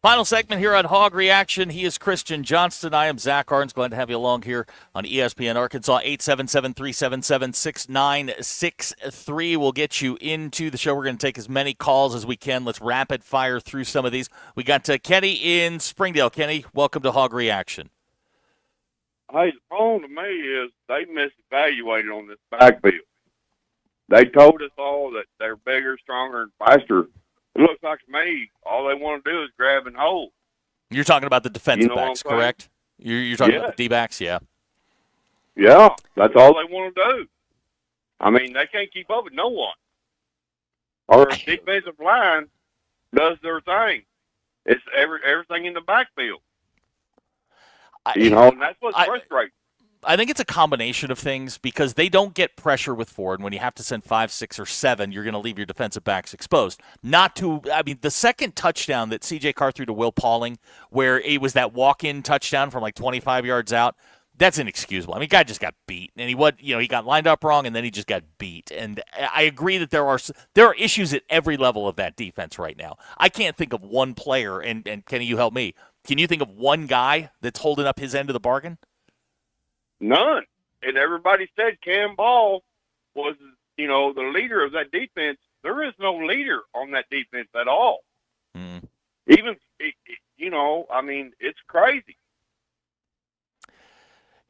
Final segment here on Hog Reaction. He is Christian Johnston. I am Zach Arns. Glad to have you along here on ESPN Arkansas. 877-377-6963 will get you into the show. We're going to take as many calls as we can. Let's rapid fire through some of these. We got Kenny in Springdale. Kenny, welcome to Hog Reaction. Hey, the problem to me is they misevaluated on this backfield. They told us all that they're bigger, stronger, and faster. It looks like to me all they want to do is grab and hold. You're talking about the defensive backs, correct? You're talking about the D-backs, yeah. Yeah, that's all they want to do. I mean, they can't keep up with no one. Our defensive line does their thing. It's everything in the backfield. And that's what's frustrating. I think it's a combination of things because they don't get pressure with Ford. And when you have to send 5, 6, or 7, you're going to leave your defensive backs exposed. The second touchdown that C.J. Carr threw to Will Pauling, where it was that walk-in touchdown from like 25 yards out, that's inexcusable. I mean, guy just got beat, and he got lined up wrong, and then he just got beat. And I agree that there are issues at every level of that defense right now. I can't think of one player, and Kenny, you help me. Can you think of one guy that's holding up his end of the bargain? None. And everybody said Cam Ball was, the leader of that defense. There is no leader on that defense at all. Even, it's crazy.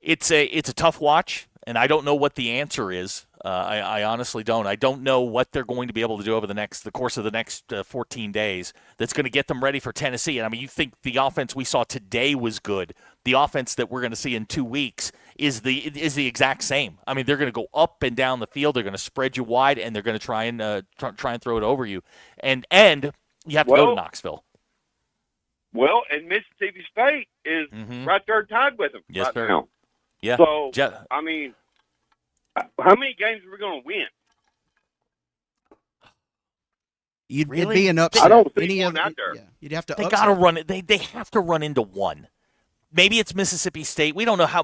It's a tough watch, and I don't know what the answer is. I honestly don't. I don't know what they're going to be able to do over the course of the next 14 days that's going to get them ready for Tennessee. And I mean, you think the offense we saw today was good. The offense that we're going to see in 2 weeks is the exact same. I mean, they're going to go up and down the field. They're going to spread you wide, and they're going to try and throw it over you. And you have to go to Knoxville. Well, and Mississippi State is right there tied with them Yes, right sir. now. Yeah. So, I mean, how many games are we going to win? It'd be an upset. I don't see Any one other, out there. yeah, you'd have to. They upset. got to run it. They have to run into one. Maybe it's Mississippi State. We don't know how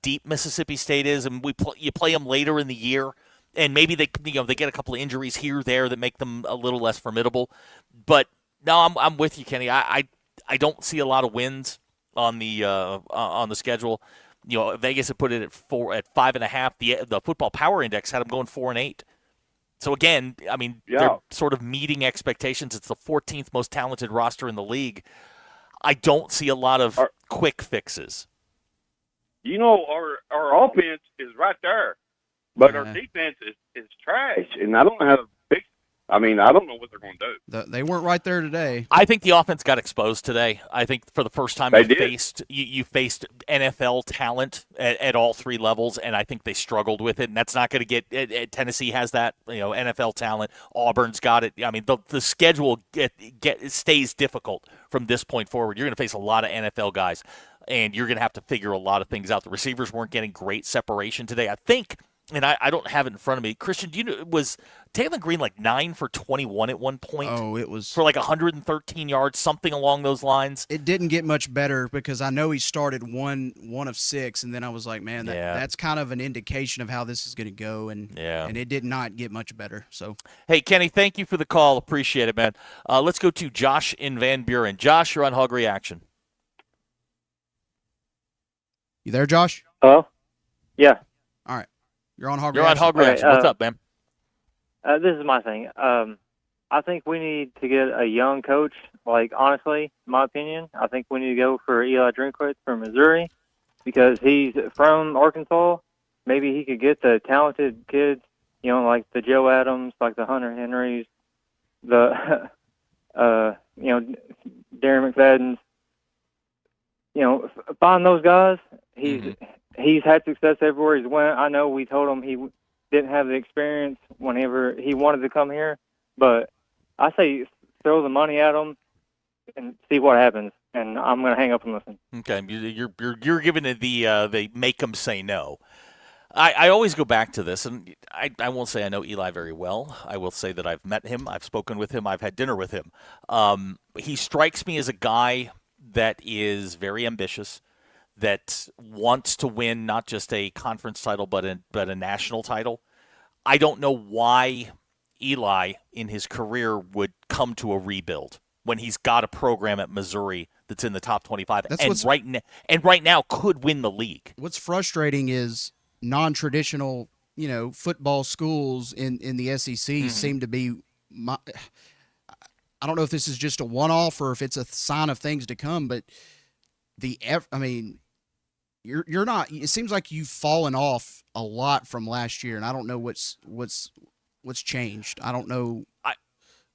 deep Mississippi State is, and you play them later in the year, and maybe they get a couple of injuries here or there that make them a little less formidable. But no, I'm with you, Kenny. I don't see a lot of wins on the schedule. Vegas had put it at 5.5. The Football Power Index had them going 4-8. So again, I mean, they're sort of meeting expectations. It's the 14th most talented roster in the league. I don't see a lot of quick fixes. Our offense is right there, but our defense is trash, and I don't know how to fix it. I mean, I don't know what they're going to do. They weren't right there today. I think the offense got exposed today. I think for the first time you faced NFL talent at all three levels, and I think they struggled with it. And that's not going to get Tennessee has that NFL talent. Auburn's got it. I mean, the schedule stays difficult from this point forward. You're going to face a lot of NFL guys, and you're going to have to figure a lot of things out. The receivers weren't getting great separation today. I think. And I don't have it in front of me. Christian, was Taylor Green like 9 for 21 at one point? Oh, it was for like 113 yards, something along those lines. It didn't get much better because I know he started one of 6, and then I was like, man, that's kind of an indication of how this is going to go, and it did not get much better. So, hey, Kenny, thank you for the call. Appreciate it, man. Let's go to Josh in Van Buren. Josh, you're on Hog Reaction. You there, Josh? Hello? Yeah. All right. You're on Hog You're Reaction. on Hog Reaction. What's up, man? This is my thing. I think we need to get a young coach. Like, honestly, in my opinion, I think we need to go for Eli Drinkwitz from Missouri because he's from Arkansas. Maybe he could get the talented kids, like the Joe Adams, like the Hunter Henrys, the, Darren McFadden's. Find those guys. He's had success everywhere he's went. I know we told him he didn't have the experience whenever he wanted to come here, but I say throw the money at him and see what happens. And I'm going to hang up and listen. Okay, you're giving it the make them say no. I always go back to this, and I won't say I know Eli very well. I will say that I've met him, I've spoken with him, I've had dinner with him. He strikes me as a guy that is very ambitious, that wants to win not just a conference title but a national title. I don't know why Eli in his career would come to a rebuild when he's got a program at Missouri that's in the top 25 right now could win the league. What's frustrating is non-traditional, football schools in the SEC seem to be I don't know if this is just a one-off or if it's a sign of things to come, but you're not. It seems like you've fallen off a lot from last year, and I don't know what's changed. I don't know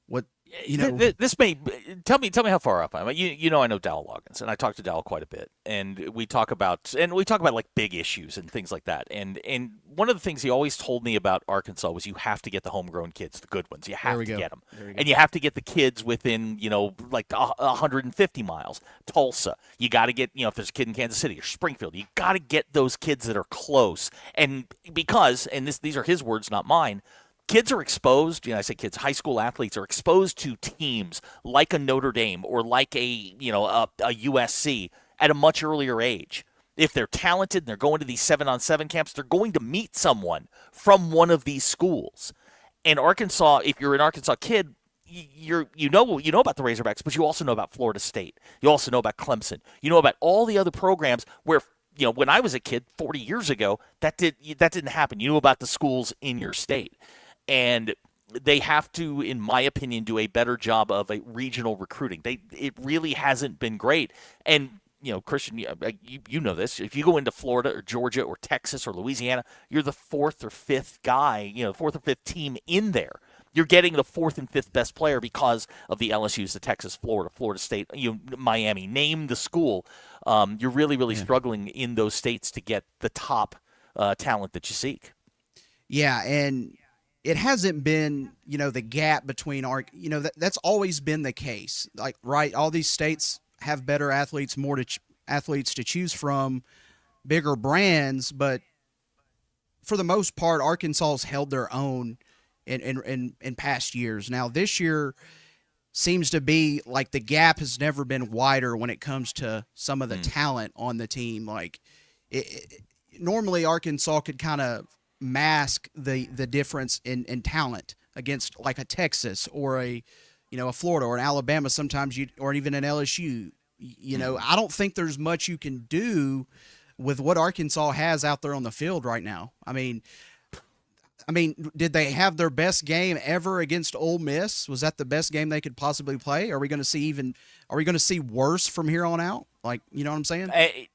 what This may tell me how far off I am. I know Dowell Loggins, and I talk to Dowell quite a bit, and we talk about like big issues and things like that. And one of the things he always told me about Arkansas was you have to get the homegrown kids, the good ones. You have to get them, and you have to get the kids within like 150 miles. Tulsa, you got to get if there's a kid in Kansas City or Springfield, you got to get those kids that are close. And these are his words, not mine. Kids are exposed, I say kids, high school athletes are exposed to teams like a Notre Dame or like a USC at a much earlier age. If they're talented and they're going to these 7-on-7 camps, they're going to meet someone from one of these schools. And Arkansas, if you're an Arkansas kid, you know about the Razorbacks, but you also know about Florida State. You also know about Clemson. You know about all the other programs where when I was a kid 40 years ago, that didn't happen. You knew about the schools in your state. And they have to, in my opinion, do a better job of a regional recruiting. It really hasn't been great. And, Christian, you know this. If you go into Florida or Georgia or Texas or Louisiana, you're the fourth or fifth guy, fourth or fifth team in there. You're getting the fourth and fifth best player because of the LSU's, the Texas, Florida, Florida State, Miami. Name the school. You're really, really struggling in those states to get the top talent that you seek. Yeah, and it hasn't been, the gap between that's always been the case. Like, right, all these states have better athletes, more athletes to choose from, bigger brands, but for the most part, Arkansas's held their own in past years. Now, this year seems to be like the gap has never been wider when it comes to some of the talent on the team. Like, normally Arkansas could kind of mask the difference in talent against like a Texas or a Florida or an Alabama sometimes, or even an LSU. I don't think there's much you can do with what Arkansas has out there on the field right now. I mean, did they have their best game ever against Ole Miss? Was that the best game they could possibly play? Are we going to see worse from here on out? Like, you know what I'm saying? I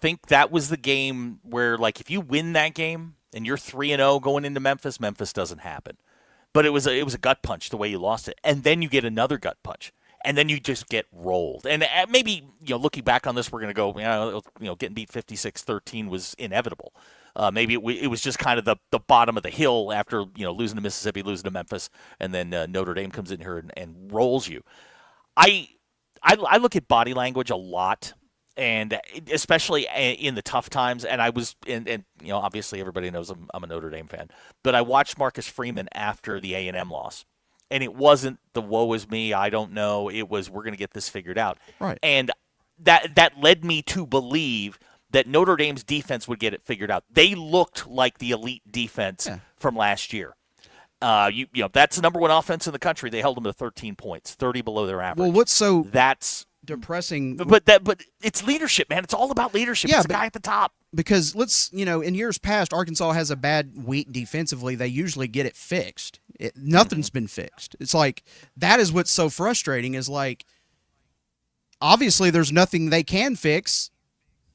think that was the game where, like, if you win that game and you're 3-0 going into Memphis doesn't happen. But it was a gut punch the way you lost it, and then you get another gut punch, and then you just get rolled. And maybe looking back on this, we're going to go, getting beat 56-13 was inevitable. Maybe it was just kind of the bottom of the hill after losing to Mississippi, losing to Memphis, and then Notre Dame comes in here and rolls you. I look at body language a lot, and especially in the tough times. And I was, and obviously everybody knows I'm a Notre Dame fan, but I watched Marcus Freeman after the A&M loss, and it wasn't the woe is me, I don't know. It was, we're going to get this figured out. Right. And that led me to believe that Notre Dame's defense would get it figured out. They looked like the elite defense from last year. That's the number one offense in the country. They held them to 13 points, 30 below their average. Well, what's so that's depressing? But it's leadership, man. It's all about leadership. It's the guy at the top. Because in years past, Arkansas has a bad week defensively. They usually get it fixed. Nothing's been fixed. It's like, that is what's so frustrating, is like, obviously there's nothing they can fix,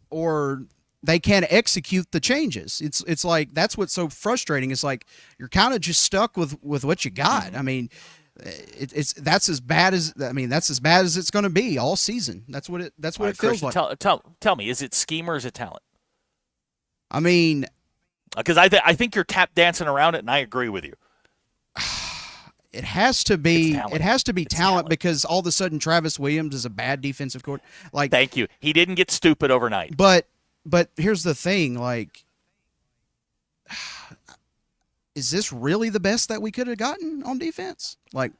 or they can't execute the changes. It's like, that's what's so frustrating. It's like, you're kind of just stuck with what you got. I mean, that's as bad as it's going to be all season. That's what it feels like. Tell me, is it scheme or is it talent? I mean, because I think you're tap dancing around it, and I agree with you. It has to be. It has to be talent, because all of a sudden Travis Williams is a bad defensive coordinator. Like, thank you. He didn't get stupid overnight. But here's the thing. Like, is this really the best that we could have gotten on defense? Like,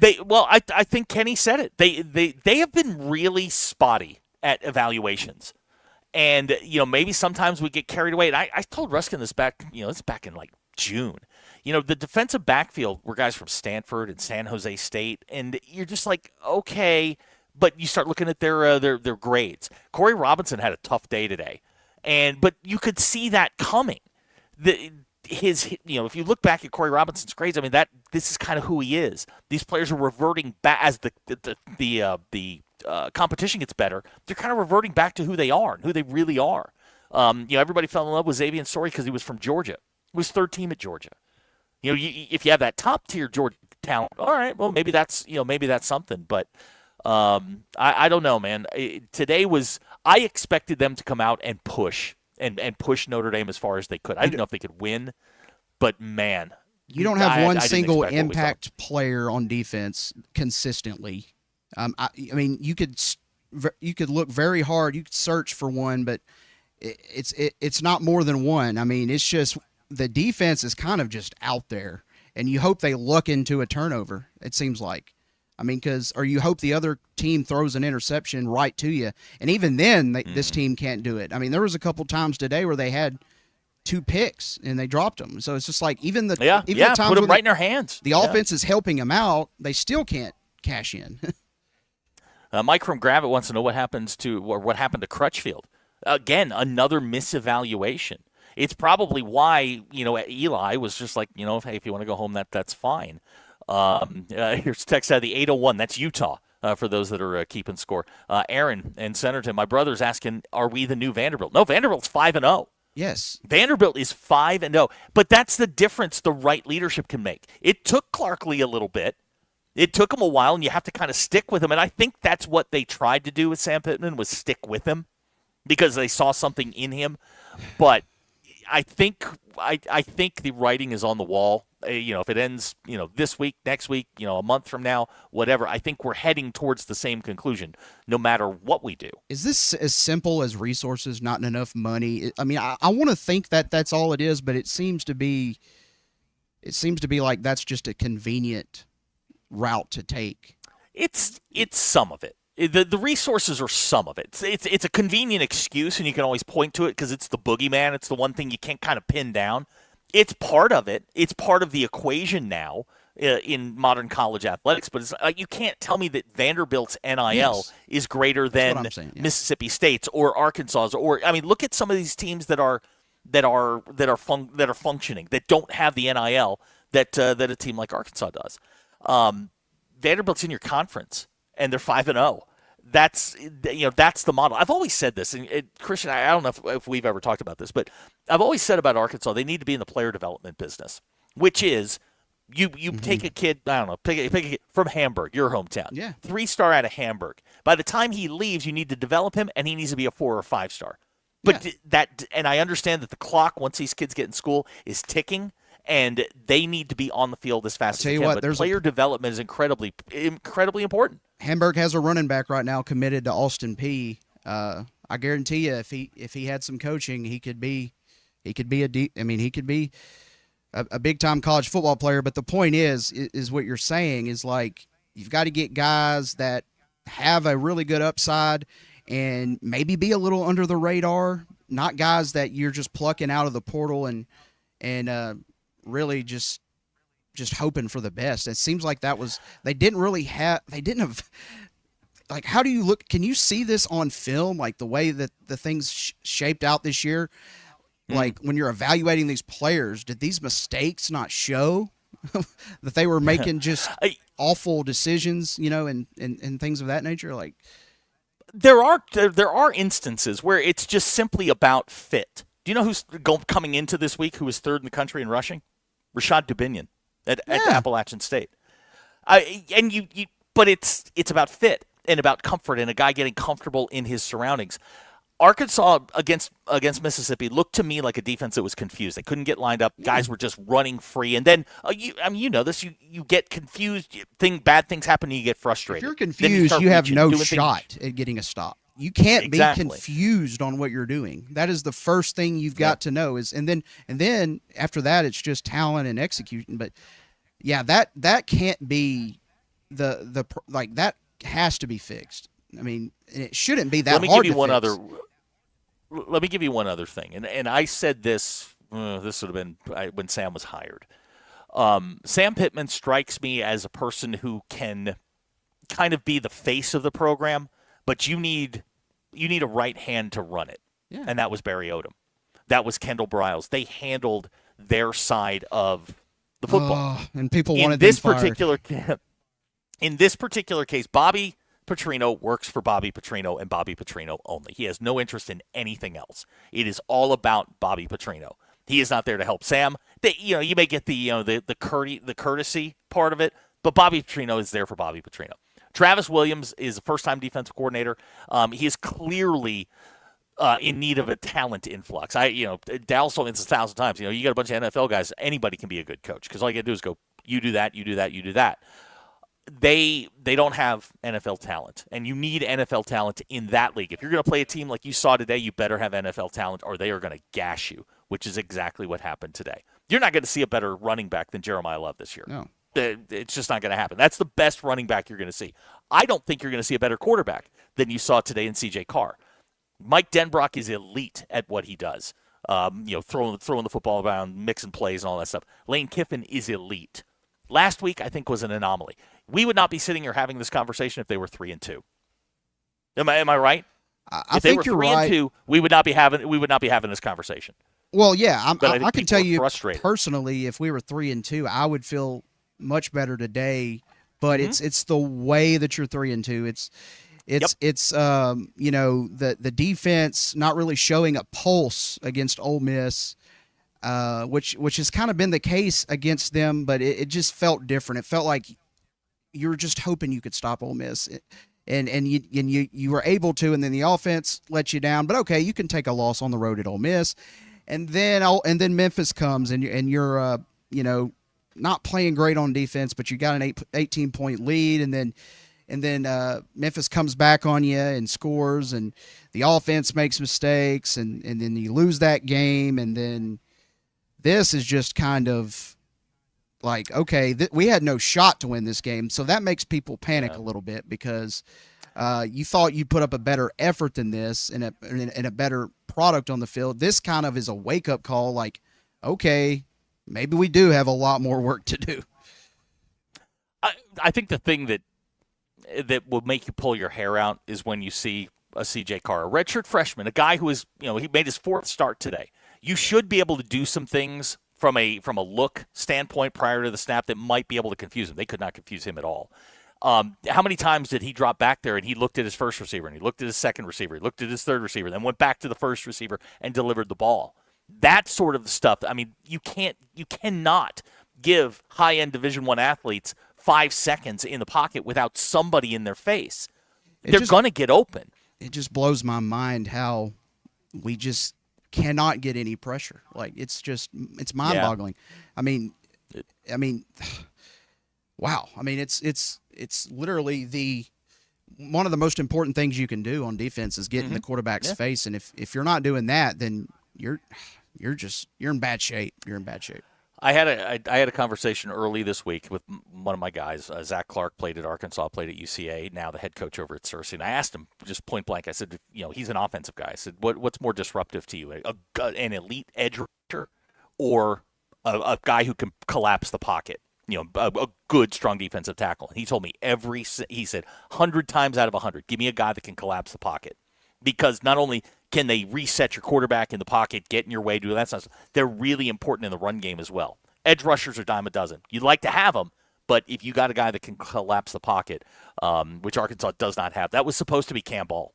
I think Kenny said it. They have been really spotty at evaluations. And, maybe sometimes we get carried away. And I told Ruskin this back, it's back in like June. The defensive backfield were guys from Stanford and San Jose State. And you're just like, okay, but you start looking at their grades. Corey Robinson had a tough day today. But you could see that coming. If you look back at Corey Robinson's grades, I mean, this is kind of who he is. These players are reverting back as the competition gets better. They're kind of reverting back to who they are and who they really are. Everybody fell in love with Xavier Story because he was from Georgia. He was third team at Georgia. If you have that top tier Georgia talent, all right, well, maybe that's something. But I don't know, man. Today I expected them to come out and push and push Notre Dame as far as they could. I didn't know if they could win, but man, you don't have one single impact player on defense consistently. I mean, you could look very hard. You could search for one, but it's not more than one. I mean, it's just the defense is kind of just out there, and you hope they luck into a turnover. It seems like, or you hope the other team throws an interception right to you, and even then, this team can't do it. I mean, there was a couple times today where they had 2 picks and they dropped them. So it's just like even the times put them right in their hands. The offense is helping them out. They still can't cash in. Mike from Gravett wants to know what happened to Crutchfield. Again, another misevaluation. It's probably why Eli was just like, hey, if you want to go home, that's fine. Here's text out of the 801. That's Utah. For those that are keeping score. Aaron and Centerton, my brother's asking, are we the new Vanderbilt? No, Vanderbilt's 5-0. Yes. Vanderbilt is 5-0, but that's the difference the right leadership can make. It took Clarkley a little bit. It took him a while, and you have to kind of stick with him. And I think that's what they tried to do with Sam Pittman, was stick with him because they saw something in him. But I think the writing is on the wall. If it ends, this week, next week, a month from now, whatever, I think we're heading towards the same conclusion, no matter what we do. Is this as simple as resources, not enough money? I mean, I want to think that that's all it is, but it seems to be like that's just a convenient route to take. It's some of it. The resources are some of it. It's a convenient excuse, and you can always point to it because it's the boogeyman. It's the one thing you can't kind of pin down. It's part of it. It's part of the equation now in modern college athletics. But you can't tell me that Vanderbilt's NIL is greater than Mississippi State's or Arkansas's. Or look at some of these teams that are functioning, that don't have the NIL that a team like Arkansas does. Vanderbilt's in your conference, and they're 5-0. That's the model. I've always said this, and Christian, I don't know if we've ever talked about this, but I've always said about Arkansas, they need to be in the player development business, which is you take a kid, I don't know, pick a kid from Hamburg, your hometown, 3-star out of Hamburg. By the time he leaves, you need to develop him, and he needs to be a 4 or 5-star. But and I understand that the clock, once these kids get in school, is ticking. And they need to be on the field as fast as they can. But player development is incredibly important. Hamburg has a running back right now committed to Austin Peay. I guarantee you, if he had some coaching, he could be a big time college football player. But the point is what you're saying is, like, you've got to get guys that have a really good upside and maybe be a little under the radar, not guys that you're just plucking out of the portal and really just hoping for the best. It seems like they didn't have, like, how do you look? Can you see this on film? Like the way that the things shaped out this year, like when you're evaluating these players, did these mistakes not show that they were making just awful decisions, and things of that nature? Like, there are instances where it's just simply about fit. Do you know who's coming into this week who was 3rd in the country in rushing? Rashad Dubinion at Appalachian State. But it's about fit and about comfort and a guy getting comfortable in his surroundings. Arkansas against Mississippi looked to me like a defense that was confused. They couldn't get lined up. Guys were just running free. And then, you know this, you get confused. Bad things happen and you get frustrated. If you're confused, you have no shot at getting a stop. You can't be confused on what you're doing. That is the first thing you've got to know and then after that, it's just talent and execution. But yeah, that can't be that has to be fixed. I mean, it shouldn't be that hard to fix. Let me give you one other thing. And I said this would have been when Sam was hired. Sam Pittman strikes me as a person who can kind of be the face of the program, but you need a right hand to run it. Yeah. And that was Barry Odom. That was Kendall Briles. They handled their side of the football. And people wanted them fired. In this particular case, Bobby Petrino works for Bobby Petrino and Bobby Petrino only. He has no interest in anything else. It is all about Bobby Petrino. He is not there to help Sam. You may get the courtesy part of it, but Bobby Petrino is there for Bobby Petrino. Travis Williams is a first-time defensive coordinator. He is clearly in need of a talent influx. Dallas told me this 1,000 times. You got a bunch of NFL guys. Anybody can be a good coach because all you got to do is go, you do that, you do that, you do that. They don't have NFL talent, and you need NFL talent in that league. If you're going to play a team like you saw today, you better have NFL talent or they are going to gash you, which is exactly what happened today. You're not going to see a better running back than Jeremiah Love this year. No. It's just not going to happen. That's the best running back you're going to see. I don't think you're going to see a better quarterback than you saw today in C.J. Carr. Mike Denbrock is elite at what he does. Throwing the football around, mixing plays and all that stuff. Lane Kiffin is elite. Last week, I think, was an anomaly. We would not be sitting here having this conversation if they were 3-2. Am I right? I think you're right. If they were 3-2, we would not be having this conversation. Well, yeah, I can tell you frustrated. Personally, if we were 3-2, I would feel much better today. But it's the way that you're 3-2. It's you know, the defense not really showing a pulse against Ole Miss, which has kind of been the case against them, but it just felt different. It felt like you were just hoping you could stop Ole Miss, and you were able to, and then the offense let you down. But okay, you can take a loss on the road at Ole Miss, and then Memphis comes, and you're you know, not playing great on defense, but you got an 18-point lead, and then Memphis comes back on you and scores, and the offense makes mistakes, and then you lose that game, and then this is just kind of like, okay, we had no shot to win this game, so that makes people panic a little bit because you thought you'd put up a better effort than this and a better product on the field. This kind of is a wake-up call, like, okay, maybe we do have a lot more work to do. I think the thing that will make you pull your hair out is when you see a C.J. Carr, a redshirt freshman, a guy who is, you know, he made his fourth start today. You should be able to do some things from a look standpoint prior to the snap that might be able to confuse him. They could not confuse him at all. How many times did he drop back there and he looked at his first receiver and he looked at his second receiver, he looked at his third receiver, then went back to the first receiver and delivered the ball? That sort of stuff. I mean, you cannot give high-end Division I athletes 5 seconds in the pocket without somebody in their face. They're going to get open. It just blows my mind how we just cannot get any pressure. Like, it's mind-boggling. Yeah. I mean, wow. I mean, it's literally one of the most important things you can do on defense is get in the quarterback's face, and if you're not doing that, then you're in bad shape. You're in bad shape. I had a conversation early this week with one of my guys. Zach Clark played at Arkansas, played at UCA, now the head coach over at Searcy. And I asked him just point blank. I said, you know, he's an offensive guy. I said, what's more disruptive to you, an elite edge rusher or a guy who can collapse the pocket? You know, a good, strong defensive tackle. And he told me he said 100 times out of 100, give me a guy that can collapse the pocket, because not only can they reset your quarterback in the pocket, get in your way, do that stuff, they're really important in the run game as well. Edge rushers are dime a dozen. You'd like to have them, but if you got a guy that can collapse the pocket, which Arkansas does not have, that was supposed to be Cam Ball.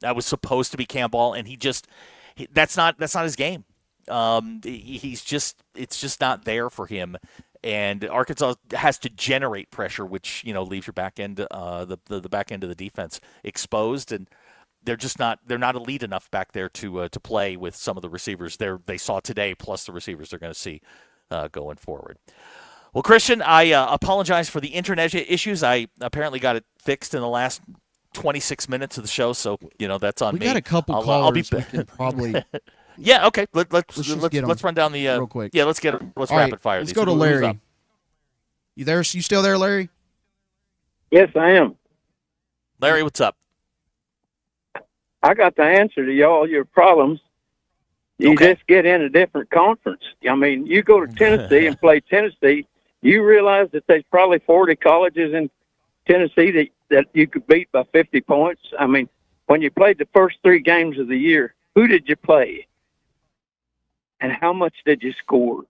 And that's not his game. It's just not there for him. And Arkansas has to generate pressure, which, you know, leaves your back end, the back end of the defense exposed, and they're not elite enough back there to play with some of the receivers they saw today, plus the receivers they're going to see going forward. Well, Christian, I apologize for the internet issues. I apparently got it fixed in the last 26 minutes of the show, so you know that's on me. We got a couple callers. We can probably. Yeah. Okay. Let's run down the real quick. Yeah. Let's rapid fire. Let's go to Larry. You there? You still there, Larry? Yes, I am. Larry, what's up? I got the answer to all your problems. You just get in a different conference. I mean, you go to Tennessee and play Tennessee, you realize that there's probably 40 colleges in Tennessee that you could beat by 50 points. I mean, when you played the first 3 games of the year, who did you play? And how much did you score?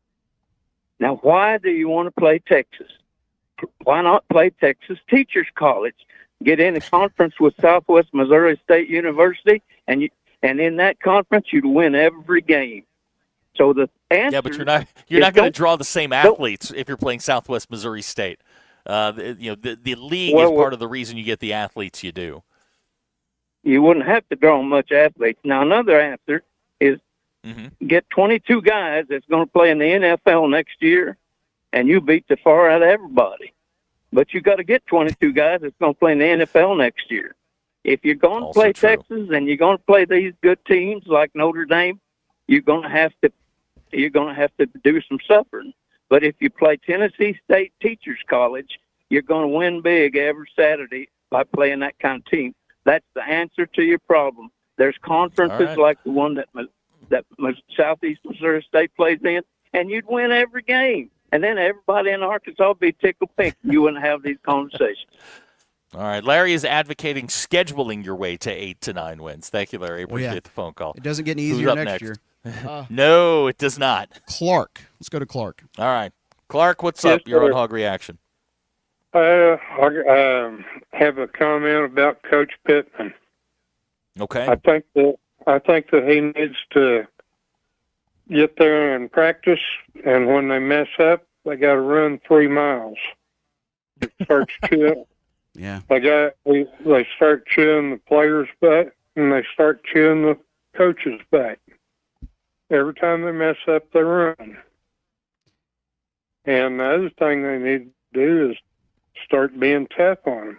Now, why do you want to play Texas? Why not play Texas Teachers College? Get in a conference with Southwest Missouri State University, and in that conference, you'd win every game. So the answer, yeah, but you're not going to draw the same athletes if you're playing Southwest Missouri State. The league is part of the reason you get the athletes you do. You wouldn't have to draw much athletes. Now, another answer is get 22 guys that's going to play in the NFL next year, and you beat the far out of everybody. But you got to get 22 guys that's going to play in the NFL next year. If you're going to play Texas and you're going to play these good teams like Notre Dame, you're going to have to do some suffering. But if you play Tennessee State Teachers College, you're going to win big every Saturday by playing that kind of team. That's the answer to your problem. There's conferences like the one that Southeast Missouri State plays in, and you'd win every game. And then everybody in Arkansas would be tickled pink. You wouldn't have these conversations. All right. Larry is advocating scheduling your way to 8 to 9 wins. Thank you, Larry. Appreciate the phone call. It doesn't get any easier next year. No, it does not. Clark. Let's go to Clark. All right. Clark, what's up? You're on Hog Reaction. I have a comment about Coach Pittman. Okay. I think that he needs to get there and practice, and when they mess up, they got to run 3 miles. Start chewing. Yeah. They start chewing the players' butt, and they start chewing the coach's butt. Every time they mess up, they run. And the other thing they need to do is start being tough on them.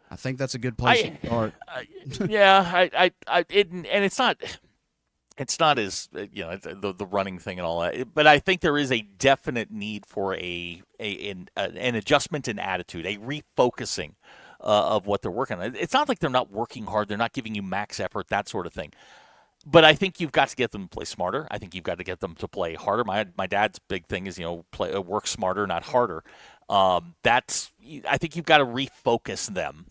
I think that's a good place to start. And it's not as the running thing and all that, but I think there is a definite need for an adjustment in attitude, a refocusing of what they're working on. It's not like they're not working hard; they're not giving you max effort, that sort of thing. But I think you've got to get them to play smarter. I think you've got to get them to play harder. My dad's big thing is work smarter, not harder. I think you've got to refocus them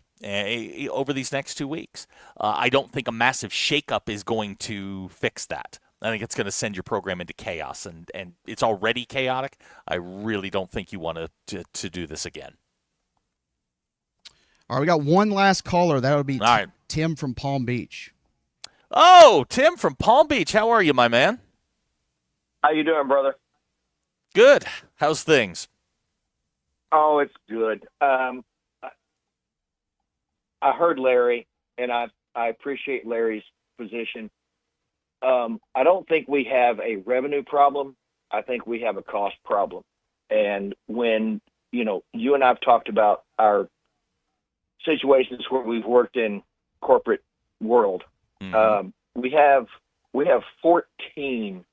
over these next 2 weeks. I don't think a massive shakeup is going to fix that. I think it's going to send your program into chaos, and it's already chaotic. I really don't think you want to do this again. All right, we got one last caller. That would be All right. Tim from Palm Beach. Oh, Tim from Palm Beach. How are you, my man? How you doing, brother? Good. How's things? Oh, it's good. I heard Larry, and I appreciate Larry's position. I don't think we have a revenue problem. I think we have a cost problem. And when, you and I have talked about our situations where we've worked in corporate world, we have 14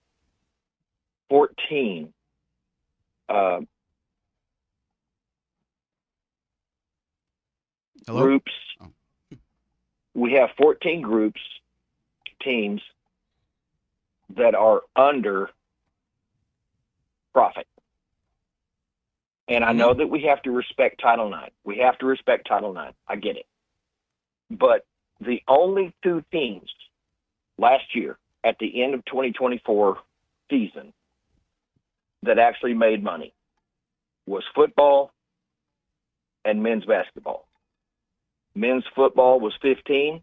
groups. We have 14 groups, teams that are under profit. And I know that we have to respect Title IX. We have to respect Title IX. I get it. But the only 2 teams last year at the end of 2024 season that actually made money was football and men's basketball. Men's football was 15.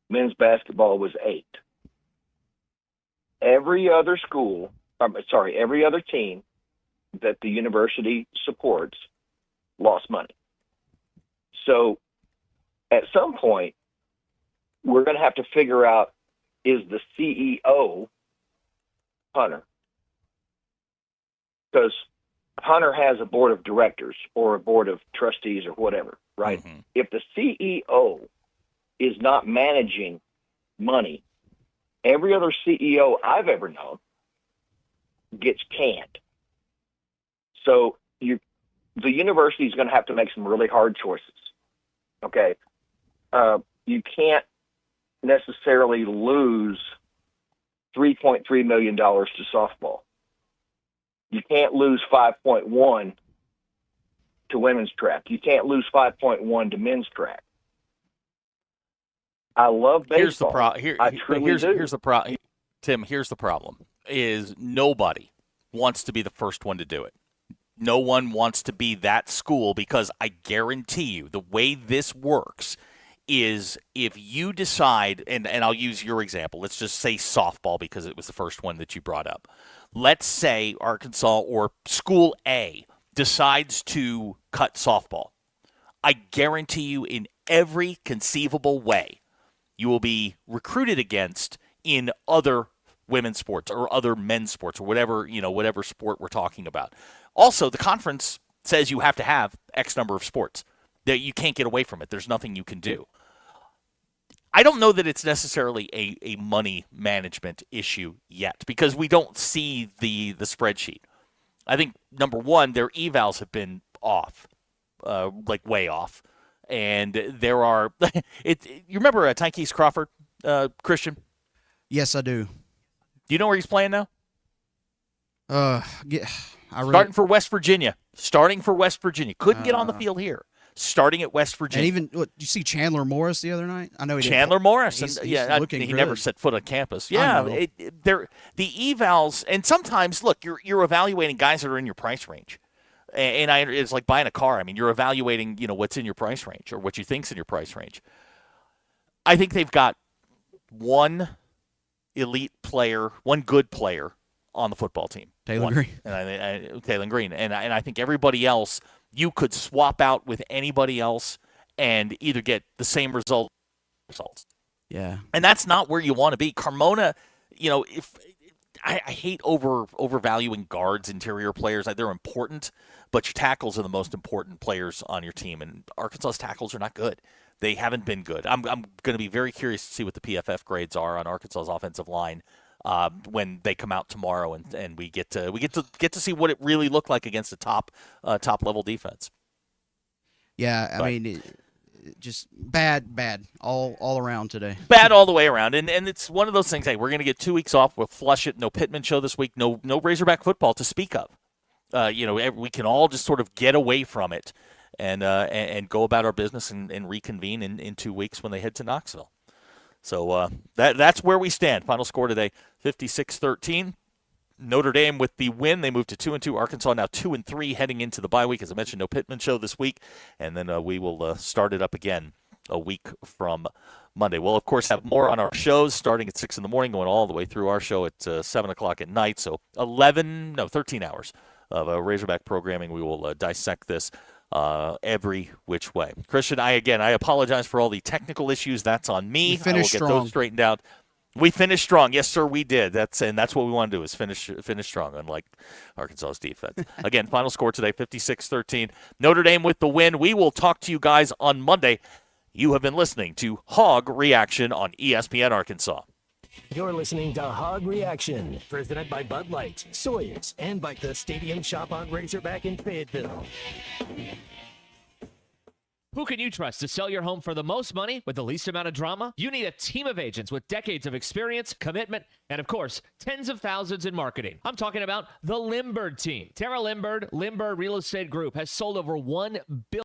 Men's basketball was 8. Every other team that the university supports lost money. So at some point, we're going to have to figure out, is the CEO Hunter? Because Hunter has a board of directors or a board of trustees or whatever, right? Mm-hmm. If the CEO is not managing money, every other CEO I've ever known gets canned. So the university is going to have to make some really hard choices. Okay. You can't necessarily lose $3.3 million to softball. You can't lose 5.1 to women's track. You can't lose 5.1 to men's track. I love baseball. Here's the problem. Tim, here's the problem: is nobody wants to be the first one to do it. No one wants to be that school, because I guarantee you the way this works is if you decide, and I'll use your example. Let's just say softball because it was the first one that you brought up. Let's say Arkansas or School A decides to cut softball. I guarantee you in every conceivable way you will be recruited against in other women's sports or other men's sports or whatever sport we're talking about. Also, the conference says you have to have X number of sports. That you can't get away from it. There's nothing you can do. I don't know that it's necessarily a money management issue yet, because we don't see the spreadsheet. I think, number one, their evals have been off, like way off. And there are you remember Tykees Crawford, Christian? Yes, I do. Do you know where he's playing now? Starting for West Virginia. Couldn't get on the field here. Starting at West Virginia. And even, you see Chandler Morris the other night? I know he Chandler Morris. He's he good. never set foot on campus. Yeah, the evals, and sometimes, look, you're evaluating guys that are in your price range. It's like buying a car. I mean, you're evaluating, what's in your price range or what you think's in your price range. I think they've got one elite player, one good player on the football team. Taylor Green. Taylor Green. And I think everybody else you could swap out with anybody else and either get the same results. Yeah. And that's not where you want to be. Carmona, if I hate overvaluing guards, interior players. They're important, but your tackles are the most important players on your team. And Arkansas's tackles are not good. They haven't been good. I'm going to be very curious to see what the PFF grades are on Arkansas's offensive line when they come out tomorrow, and we get to see what it really looked like against a top level defense. Yeah, I mean, just bad all around today. Bad all the way around, and it's one of those things. Hey, we're going to get 2 weeks off. We'll flush it. No Pittman show this week. No Razorback football to speak of. We can all just sort of get away from it and go about our business and reconvene in 2 weeks when they head to Knoxville. So that's where we stand. Final score today, 56-13. Notre Dame with the win. They moved to 2-2. Arkansas now 2-3 heading into the bye week. As I mentioned, no Pittman show this week. And then we will start it up again a week from Monday. We'll, of course, have more on our shows starting at 6 in the morning, going all the way through our show at 7 o'clock at night. So 13 hours of Razorback programming. We will dissect this every which way. Christian, I apologize for all the technical issues. That's on me. I will get those straightened out. We finished strong. Yes, sir, we did. That's what we want to do is finish strong, unlike Arkansas's defense. Again, final score today, 56-13. Notre Dame with the win. We will talk to you guys on Monday. You have been listening to Hog Reaction on ESPN Arkansas. You're listening to Hog Reaction, presented by Bud Light, Sawyers, and by the Stadium Shop on Razorback in Fayetteville. Who can you trust to sell your home for the most money with the least amount of drama? You need a team of agents with decades of experience, commitment, and of course, tens of thousands in marketing. I'm talking about the Limbird team. Tara Limbird Real Estate Group has sold over $1 billion